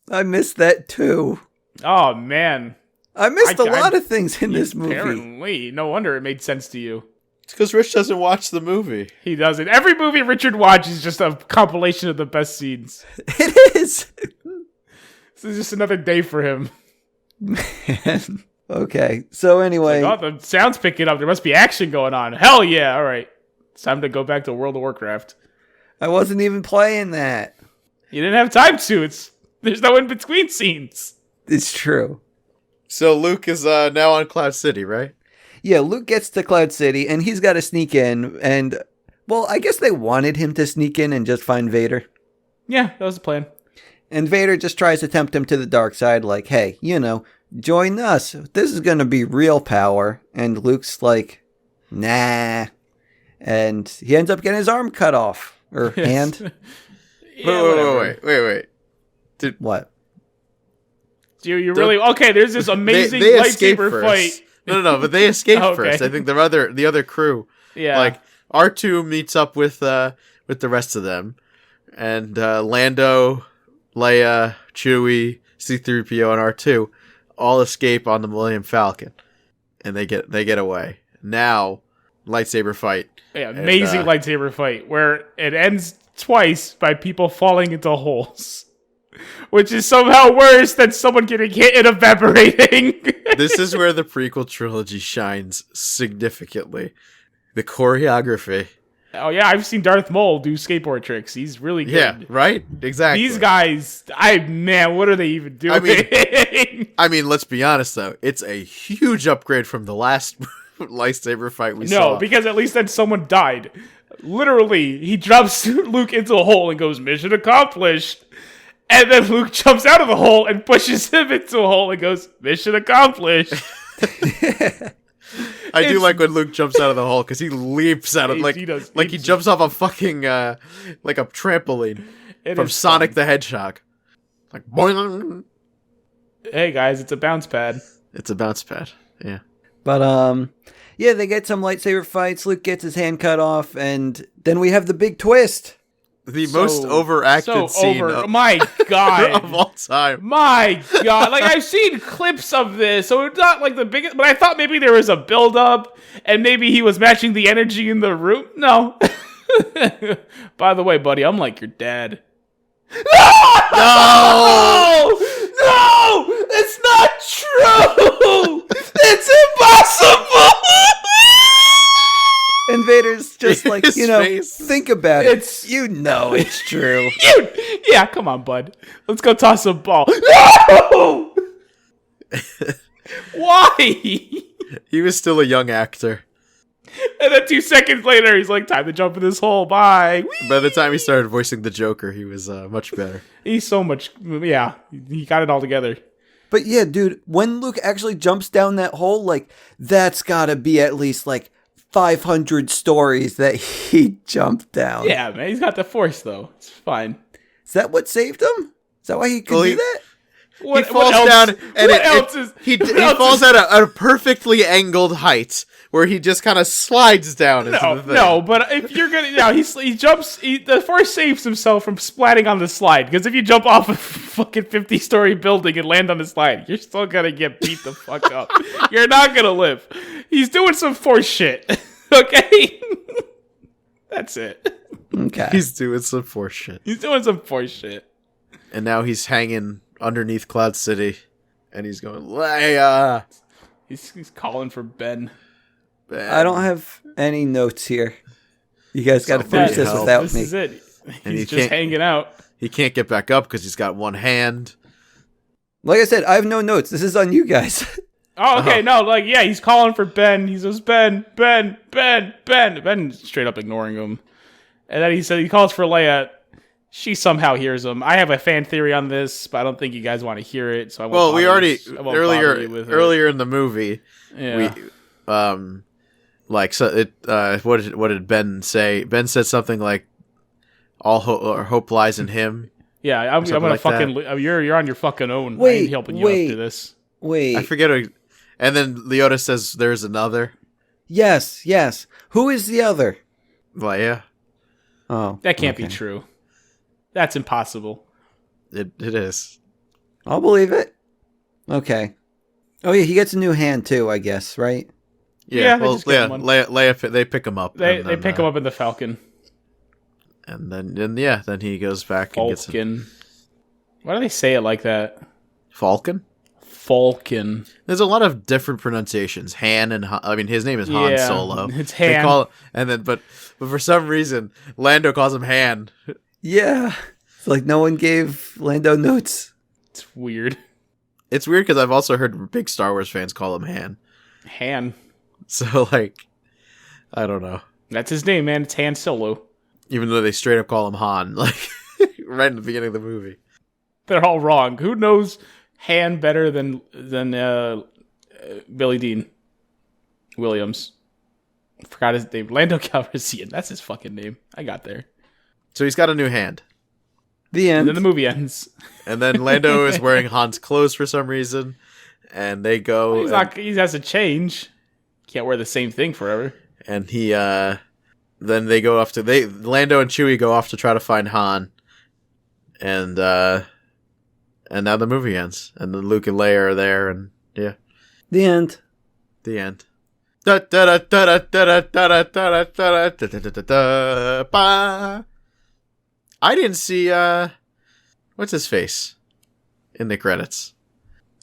I missed that too. Oh man, I missed a lot of things in this movie. Apparently, no wonder it made sense to you. It's because Rich doesn't watch the movie. He doesn't. Every movie Richard watches is just a compilation of the best scenes. It is. This is just another day for him. Man. Okay, so anyway. Like, oh, the sound's picking up. There must be action going on. Hell yeah, all right. It's time to go back to World of Warcraft. I wasn't even playing that. You didn't have time to. There's no in-between scenes. It's true. So Luke is now on Cloud City, right? Yeah, Luke gets to Cloud City, and he's got to sneak in, and, well, I guess they wanted him to sneak in and just find Vader. Yeah, that was the plan. And Vader just tries to tempt him to the dark side, like, hey, join us. This is going to be real power. And Luke's like, Nah. And he ends up getting his arm cut off. Or hand. Wait. What? Do you really? Okay, there's this amazing they escape lightsaber first. fight. No, but they escape Okay. first. I think the other crew. Yeah. Like R2 meets up with the rest of them, and Lando, Leia, Chewie, C-3PO, and R2 all escape on the Millennium Falcon, and they get away. Now, lightsaber fight. Yeah, amazing lightsaber fight where it ends twice by people falling into holes, which is somehow worse than someone getting hit and evaporating. This is where the prequel trilogy shines significantly. The choreography. Oh yeah, I've seen Darth Maul do skateboard tricks. He's really good. Yeah, right? Exactly. These guys, what are they even doing? I mean, let's be honest though. It's a huge upgrade from the last lightsaber fight we saw. No, because at least then someone died. Literally, he drops Luke into a hole and goes, "Mission accomplished." And then Luke jumps out of the hole and pushes him into a hole and goes, "Mission accomplished." I do like when Luke jumps out of the hole because he leaps out of he jumps off a fucking like a trampoline from Sonic the Hedgehog. Like boing. Hey guys, it's a bounce pad. It's a bounce pad. Yeah. But yeah, they get some lightsaber fights. Luke gets his hand cut off, and then we have the big twist. The most overacted scene my God. of all time. My God. Like, I've seen clips of this, so it's not like the biggest, but I thought maybe there was a build-up, and maybe he was matching the energy in the room. No. By the way, buddy, I'm like your dad. No! No! It's not true! It's impossible! And Vader's just like, His face. think about it. It's true. Yeah, come on, bud. Let's go toss a ball. No! Why? He was still a young actor. And then 2 seconds later, he's like, "Time to jump in this hole. Bye." By the time he started voicing the Joker, he was much better. He's so much, yeah, he got it all together. But yeah, dude, when Luke actually jumps down that hole, like, that's gotta be at least, like, 500 stories that he jumped down. Yeah, man, he's got the Force, though. It's fine. Is that what saved him? Is that why he could do that? He falls down, and he falls at a perfectly angled height where he just kind of slides down into the thing. No, but if you're gonna, he jumps. The Force saves himself from splatting on the slide, because if you jump off a fucking 50-story building and land on the slide, you're still gonna get beat the fuck up. You're not gonna live. He's doing some Force shit. Okay, that's it. Okay, He's doing some Force shit. And now he's hanging underneath Cloud City, and he's going, Leia! He's calling for Ben. I don't have any notes here. You guys got to finish this without me. This is it. And He's just hanging out. He can't get back up because he's got one hand. Like I said, I have no notes. This is on you guys. Oh, okay, no, like, yeah, he's calling for Ben. He says, Ben. Ben's straight up ignoring him. And then he calls for Leia. She somehow hears him. I have a fan theory on this, but I don't think you guys want to hear it. So I won't. Well, we already with earlier in the movie, yeah. What did Ben say? Ben said something like, "All hope lies in him." Yeah, I'm gonna like fucking. You're on your fucking own. I ain't helping you after this. Wait. I forget. And then Leota says, "There's another." Yes. Who is the other? Leia. Oh, that can't be true. That's impossible. It is. I'll believe it. Okay. Oh yeah, he gets a new hand too, I guess, right? Yeah. Well, Leia, they pick him up. They pick him up in the Falcon. And then he goes back and gets him. Why do they say it like that? Falcon. There's a lot of different pronunciations. Han and his name is Han Solo. It's Han. But for some reason, Lando calls him Han. Yeah. It's like no one gave Lando notes. It's weird. It's weird because I've also heard big Star Wars fans call him Han. So, I don't know. That's his name, man. It's Han Solo. Even though they straight up call him Han, right in the beginning of the movie. They're all wrong. Who knows Han better than Billy Dean Williams? Forgot his name. Lando Calrissian. That's his fucking name. I got there. So he's got a new hand. The And end. then the movie ends. And then Lando is wearing Han's clothes for some reason. And they go... He has to change. Can't wear the same thing forever. And he, then they go off to... Lando and Chewie go off to try to find Han. And now the movie ends. And then Luke and Leia are there, and yeah. The end. The end. I didn't see, what's his face in the credits?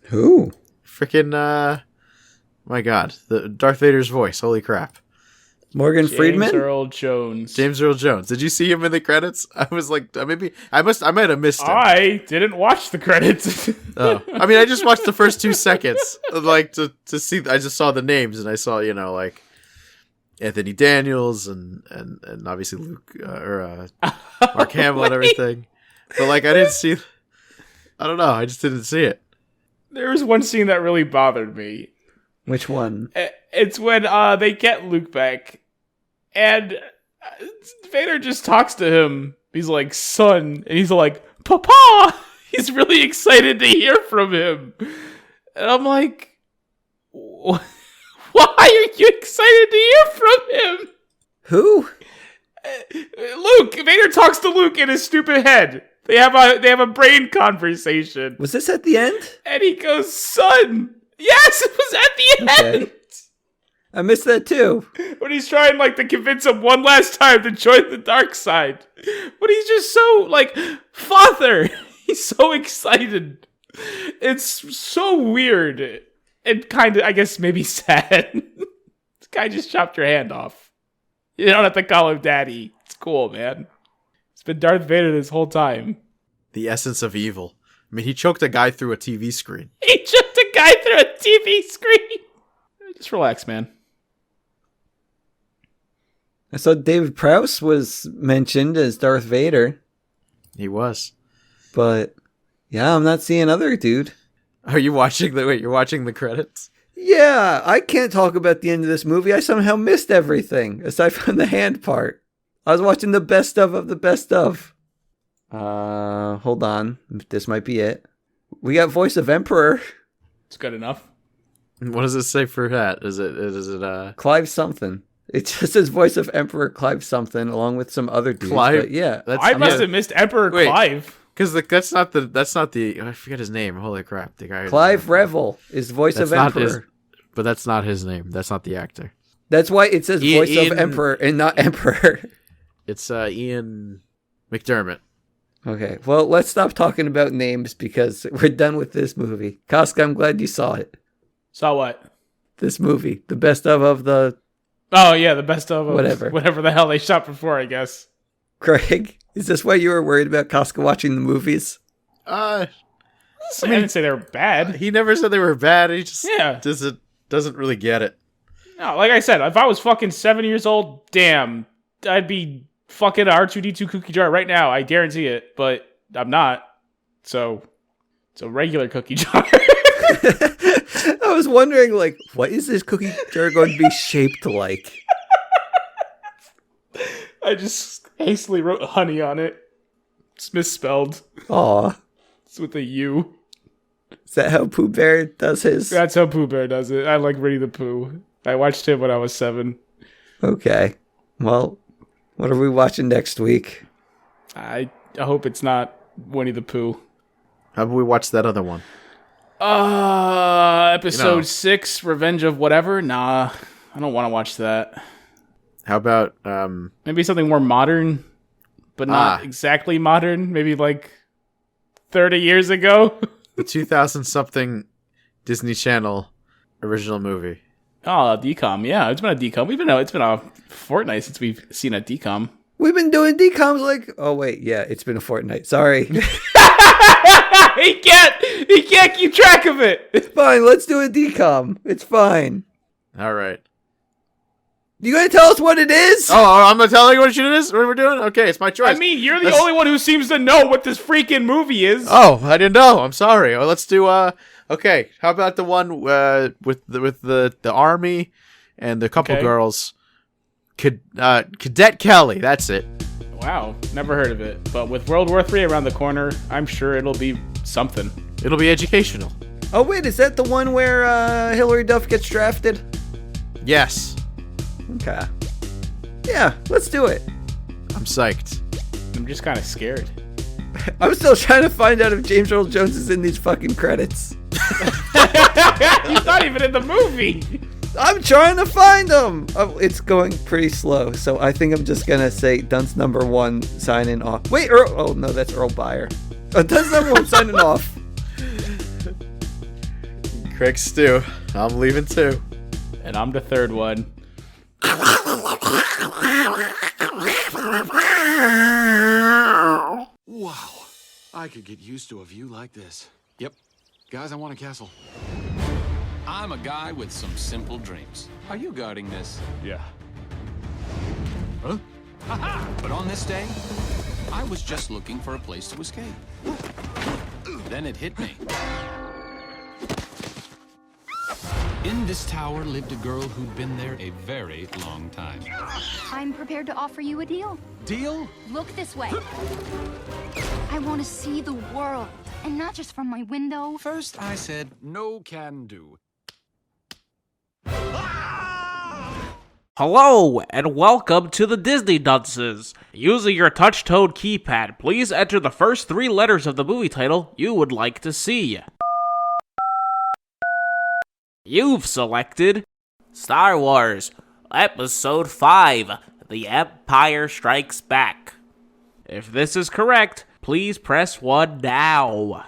Who? Freaking, my god, the Darth Vader's voice, holy crap. Morgan Freeman? James Earl Jones. Did you see him in the credits? I was like, maybe, I might have missed him. I didn't watch the credits. Oh. I mean, I just watched the first 2 seconds, like, to see, I just saw the names, and I saw, like, Anthony Daniels, and obviously Luke, Mark Hamill and everything. But, like, I didn't see, I don't know, I just didn't see it. There was one scene that really bothered me. Which one? It's when they get Luke back, and Vader just talks to him. He's like, son, and he's like, Papa! He's really excited to hear from him. And I'm like, why are you excited to hear from him? Who? Luke! Vader talks to Luke in his stupid head. They have a brain conversation. Was this at the end? And he goes, son! Yes, it was at the end! Okay. I missed that too. When he's trying, like, to convince him one last time to join the dark side. But he's just so, like, father! He's so excited. It's so weird. And kind of, I guess, maybe sad. This guy just chopped your hand off. You don't have to call him daddy. It's cool, man. It's been Darth Vader this whole time. The essence of evil. I mean, he choked a guy through a TV screen. He choked a guy through a TV screen. Just relax, man. I saw David Prowse was mentioned as Darth Vader, He was. but yeah, I'm not seeing other dude. Are you watching you're watching the credits? Yeah, I can't talk about the end of this movie. I somehow missed everything, aside from the hand part. I was watching the best of the best of. Hold on. This might be it. We got Voice of Emperor. It's good enough. What does it say for that? Is it Clive something. It just says Voice of Emperor Clive something, along with some other dudes. Clive? But yeah. I must have missed Emperor Wait. Clive. Because that's not the I forget his name. Holy crap. The guy Clive Revel is Voice That's of not Emperor. his, but that's not his name. That's not the actor. That's why it says Voice Ian- of Emperor and not Emperor. It's Ian McDermott. Okay, well, let's stop talking about names because we're done with this movie. Koska, I'm glad you saw it. Saw what? This movie. The best of the... Oh, yeah, the best of Whatever the hell they shot before, I guess. Craig, is this why you were worried about Koska watching the movies? I didn't say they were bad. He never said they were bad. He just Yeah. doesn't really get it. No, like I said, if I was fucking 7 years old, damn, I'd be fucking R2-D2 cookie jar right now. I guarantee it, but I'm not. So, it's a regular cookie jar. I was wondering, like, what is this cookie jar going to be shaped like? I just hastily wrote honey on it. It's misspelled. Aw, It's with a U. is that how Pooh Bear does his? That's how Pooh Bear does it. I like Winnie the Pooh. I watched him when I was 7. Okay, well, what are we watching next week? I hope it's not Winnie the Pooh. How about we watch that other one? Episode 6, Revenge of Whatever? Nah, I don't want to watch that. How about Maybe something more modern, but not exactly modern. Maybe like 30 years ago. the 2000-something Disney Channel original movie? Oh, DCOM. Yeah, it's been a DCOM. It's been a fortnight since we've seen a DCOM. We've been doing DCOMs like... Oh, wait, yeah, it's been a fortnight. Sorry. He can't keep track of it. It's fine, let's do a DCOM. It's fine. All right. You gonna tell us what it is? Oh, I'm not telling you what it is. What we're doing? Okay, it's my choice. I mean, you're the only one who seems to know what this freaking movie is. Oh, I didn't know. I'm sorry. Well, let's do okay. How about the one with the army and the couple Okay. girls Cadet Kelly. That's it. Wow, never heard of it. But with World War III around the corner, I'm sure it'll be something. It'll be educational. Oh, wait, is that the one where Hillary Duff gets drafted? Yes. Okay. Yeah, let's do it. I'm psyched. I'm just kind of scared. I'm still trying to find out if James Earl Jones is in these fucking credits. He's not even in the movie. I'm trying to find him. Oh, it's going pretty slow, so I think I'm just gonna say Dunce number 1 signing off. Wait, Earl. Oh no, that's Earl Byer. Dunce number 1 signing off. Craig Stew. I'm leaving too. And I'm the third one. Wow. I could get used to a view like this. Yep. Guys, I want a castle. I'm a guy with some simple dreams. Are you guarding this? Yeah. Huh? Haha! But on this day, I was just looking for a place to escape. Then it hit me. In this tower lived a girl who'd been there a very long time. I'm prepared to offer you a deal. Deal? Look this way. I want to see the world, and not just from my window. First, I said, no can do. Hello, and welcome to the Disney Dunces. Using your touch-tone keypad, please enter the first 3 letters of the movie title you would like to see. You've selected Star Wars Episode 5, The Empire Strikes Back. If this is correct, please press 1 now.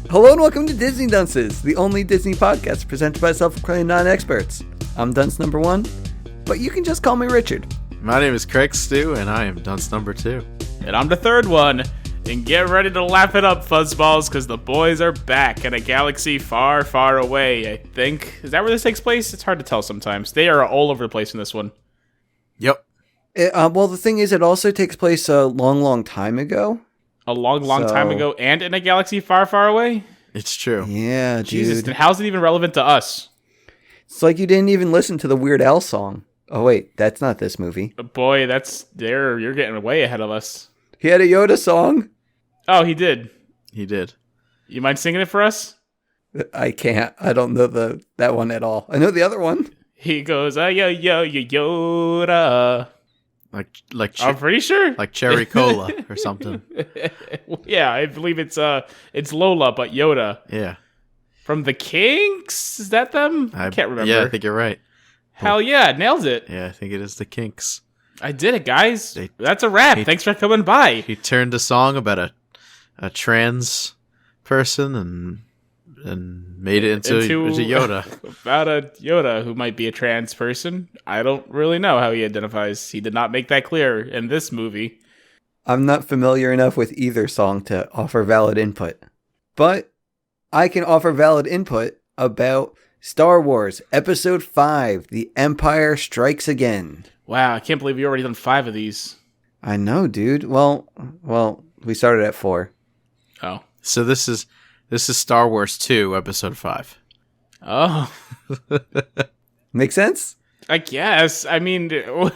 Hello and welcome to Disney Dunces, the only Disney podcast presented by self-proclaimed non-experts. I'm Dunce number 1, but you can just call me Richard. My name is Craig Stew, and I am Dunce number 2. And I'm the third one. And get ready to laugh it up, fuzzballs, because the boys are back in a galaxy far, far away, I think. Is that where this takes place? It's hard to tell sometimes. They are all over the place in this one. Yep. Well, the thing is, it also takes place a long, long time ago. A long, long time ago, and in a galaxy far, far away? It's true. Yeah, dude. Jesus, then how's it even relevant to us? It's like you didn't even listen to the Weird Al song. Oh, wait, that's not this movie. Boy, you're getting way ahead of us. He had a Yoda song. Oh, he did. He did. You mind singing it for us? I can't. I don't know that one at all. I know the other one. He goes, Yoda. I'm pretty sure. Like cherry cola or something. Yeah, I believe it's Lola, but Yoda. Yeah. From the Kinks? Is that them? I can't remember. Yeah, I think you're right. Hell yeah, nailed it. Yeah, I think it is the Kinks. I did it, guys. That's a wrap. Thanks for coming by. He turned a song about a trans person and made it into Yoda. About a Yoda who might be a trans person. I don't really know how he identifies. He did not make that clear in this movie. I'm not familiar enough with either song to offer valid input. But I can offer valid input about Star Wars Episode 5, The Empire Strikes Again. Wow, I can't believe you've already done 5 of these. I know, dude. Well, we started at 4. Oh. So this is Star Wars 2, Episode 5. Oh. Make sense? I guess. I mean, sure.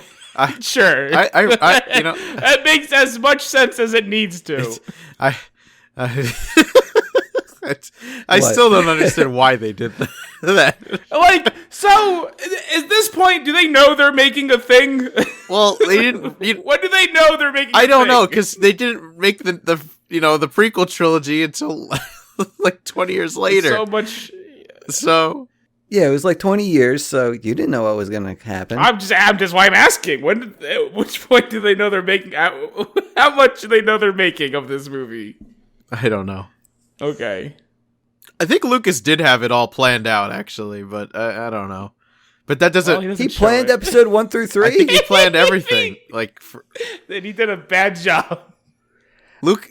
That makes as much sense as it needs to. I still don't understand why they did that. Like, so at this point, do they know they're making a thing? Well, they didn't. When do they know they're making? I don't know, because they didn't make the prequel trilogy until like 20 years later. So much. So. Yeah, it was like 20 years, so you didn't know what was going to happen. I'm just why I'm asking. Which point do they know they're making? How much do they know they're making of this movie? I don't know. Okay. I think Lucas did have it all planned out, actually, but I don't know. But that doesn't. Well, He planned episode 1 through 3. I think he planned everything. Then he did a bad job. Luke.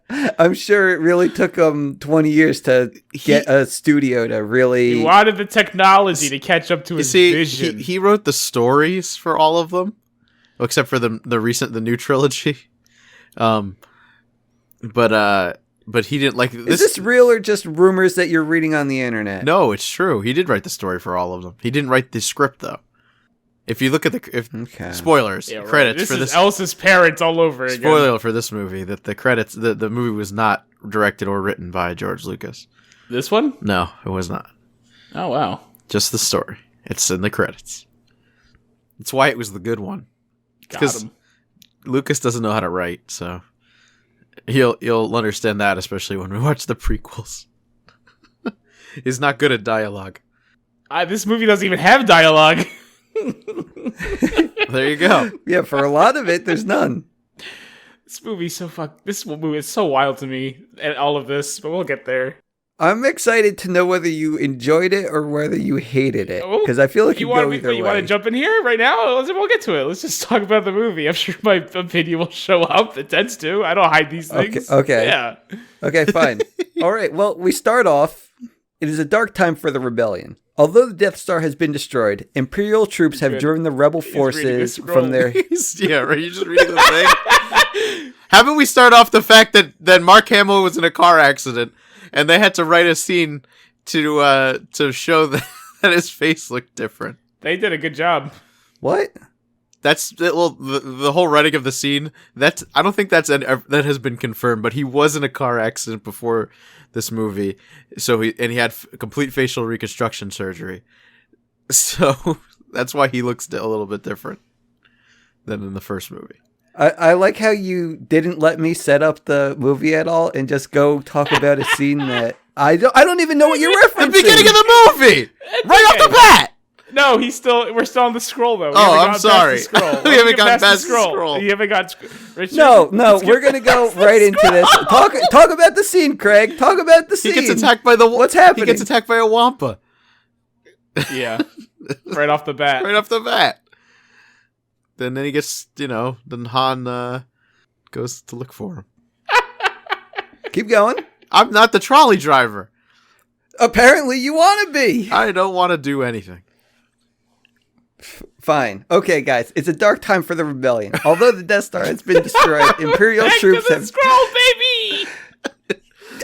I'm sure it really took him 20 years to get a studio to really. He wanted the technology to catch up to his vision. He wrote the stories for all of them, except for the new trilogy. But he didn't like this. Is this real or just rumors that you're reading on the internet? No, it's true. He did write the story for all of them. He didn't write the script though. If you look at spoilers, Yeah, right. credits This for is this. Elsa's parents all over again. Spoiler for this movie that the credits, the movie was not directed or written by George Lucas. This one? No, it was not. Oh, wow. Just the story. It's in the credits. That's why it was the good one. Got him. Lucas doesn't know how to write, so you'll understand that, especially when we watch the prequels. He's not good at dialogue. This movie doesn't even have dialogue. There you go. Yeah, for a lot of it, there's none. This movie is so wild to me, and all of this, but we'll get there. I'm excited to know whether you enjoyed it or whether you hated it, because I feel like you go either way. You want to jump in here right now? We'll get to it. Let's just talk about the movie. I'm sure my opinion will show up. It tends to. I don't hide these things. Okay. Yeah. Okay, fine. All right, well, we start off. It is a dark time for the rebellion. Although the Death Star has been destroyed, Imperial troops have driven the rebel forces from their... Yeah, right. You're just reading the thing. Haven't we start off the fact that Mark Hamill was in a car accident and they had to write a scene to show that his face looked different? They did a good job. What? That's the whole writing of the scene. I don't think that has been confirmed, but he was in a car accident before this movie, so he had complete facial reconstruction surgery. So that's why he looks a little bit different than in the first movie. I like how you didn't let me set up the movie at all and just go talk about a scene that I don't even know what you're referencing. The beginning of the movie, right off the bat. No, we're still on the scroll though. I'm sorry. We haven't gotten past the scroll. You haven't got. Richard, No, we're gonna go right into this. Talk about the scene, Craig. Talk about the scene. He gets attacked by What's happening? He gets attacked by a wampa. Yeah, right off the bat. Right off the bat. Then he gets, then Han goes to look for him. Keep going. I'm not the trolley driver. Apparently, you want to be. I don't want to do anything. Fine. Okay, guys. It's a dark time for the rebellion. Although the Death Star has been destroyed, Imperial troops have... Scroll, baby!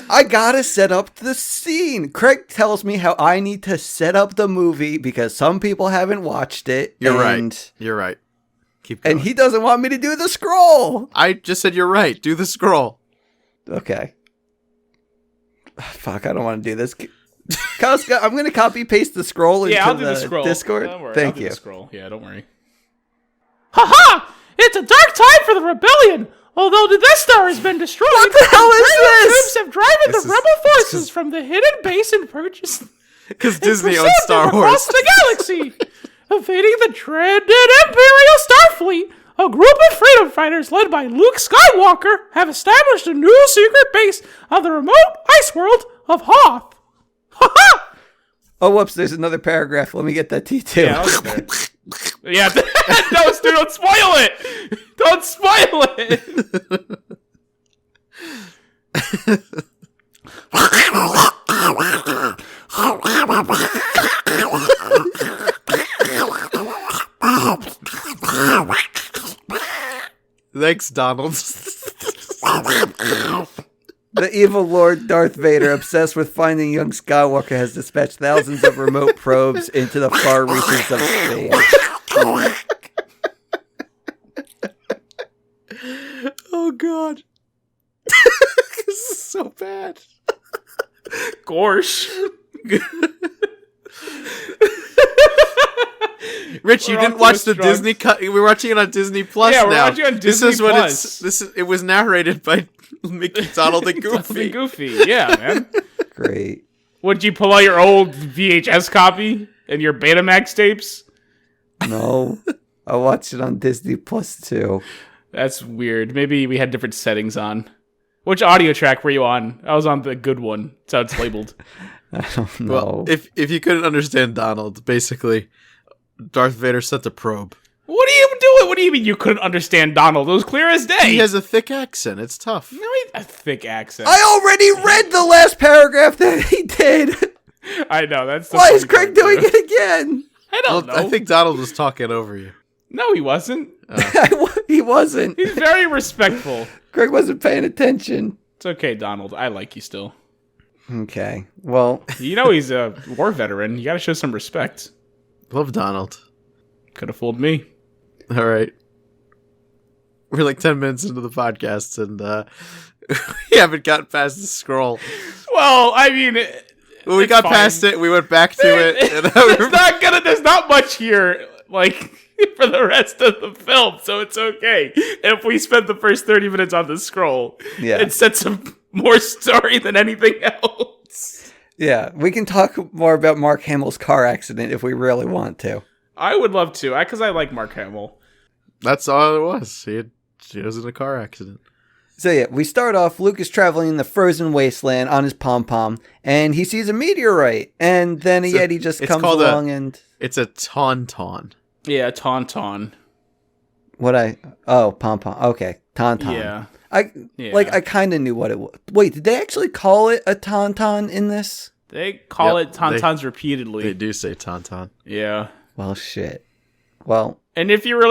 I gotta set up the scene. Craig tells me how I need to set up the movie because some people haven't watched it. You're right. Keep going. And he doesn't want me to do the scroll. I just said you're right. Do the scroll. Okay. Fuck, I don't want to do this. Koska, I'm going to copy paste the scroll into I'll do the scroll. Discord. Don't worry, Thank I'll you. do the scroll. Yeah, don't worry. Ha! It's a dark time for the rebellion. Although the Death Star has been destroyed, What the hell is Imperial this? troops have driven the rebel forces from the hidden base and purchased. Because Disney owns Star Wars. Across the galaxy, evading the dreaded Imperial Starfleet. A group of freedom fighters led by Luke Skywalker have established a new secret base on the remote ice world of Hoth. Ha! Oh, whoops, there's another paragraph. Let me get that T2. Yeah, I'll get there. Yeah, no, Stu, don't spoil it! Don't spoil it! Thanks, Donald. The evil Lord Darth Vader, obsessed with finding young Skywalker, has dispatched thousands of remote probes into the far reaches of space. Oh, God. This is so bad. Gorsh. Rich, you didn't watch the Disney cut. We're watching it on Disney Plus now. Yeah, we're watching it on Disney Plus. It was narrated by Mickey, Donald, and Goofy. Yeah, man. Great. Would you pull out your old VHS copy and your Betamax tapes? No. I watched it on Disney Plus too. That's weird. Maybe we had different settings on. Which audio track were you on? I was on the good one. That's how it's labeled. I don't know. Well, if you couldn't understand Donald, basically, Darth Vader sent a probe. What are you doing? What do you mean you couldn't understand Donald? It was clear as day. He has a thick accent. It's tough. No, he a thick accent. I already read the last paragraph that he did. I know, that's the Why funny is Craig part, doing too. it again? I don't know. I think Donald was talking over you. No, he wasn't. He wasn't. He's very respectful. Craig wasn't paying attention. It's okay, Donald. I like you still. Okay, well, You know he's a war veteran. You gotta show some respect. Love Donald. Could have fooled me. All right. We're like 10 minutes into the podcast, and we haven't gotten past the scroll. Well, I mean... When we it's got fine. past it, we went back to it. And There's not much here, like, for the rest of the film, so it's okay. If we spend the first 30 minutes on the scroll, Yeah. it sets up more story than anything else. yeah, we can talk more about Mark Hamill's car accident if we really want to. I would love to, because I like Mark Hamill. that's all it was. He was in a car accident. So yeah, we start off, Luke is traveling in the frozen wasteland on his pom-pom, and he sees a meteorite, and then a Yeti just comes along and... It's a tauntaun. Yeah, Tauntaun. Pom-pom, okay, tauntaun. Yeah. I kind of knew what it was. Wait, did they actually call it a tauntaun in this? They call Yep, it Tauntauns repeatedly. They do say tauntaun. Yeah. Well, shit. Well... And if you really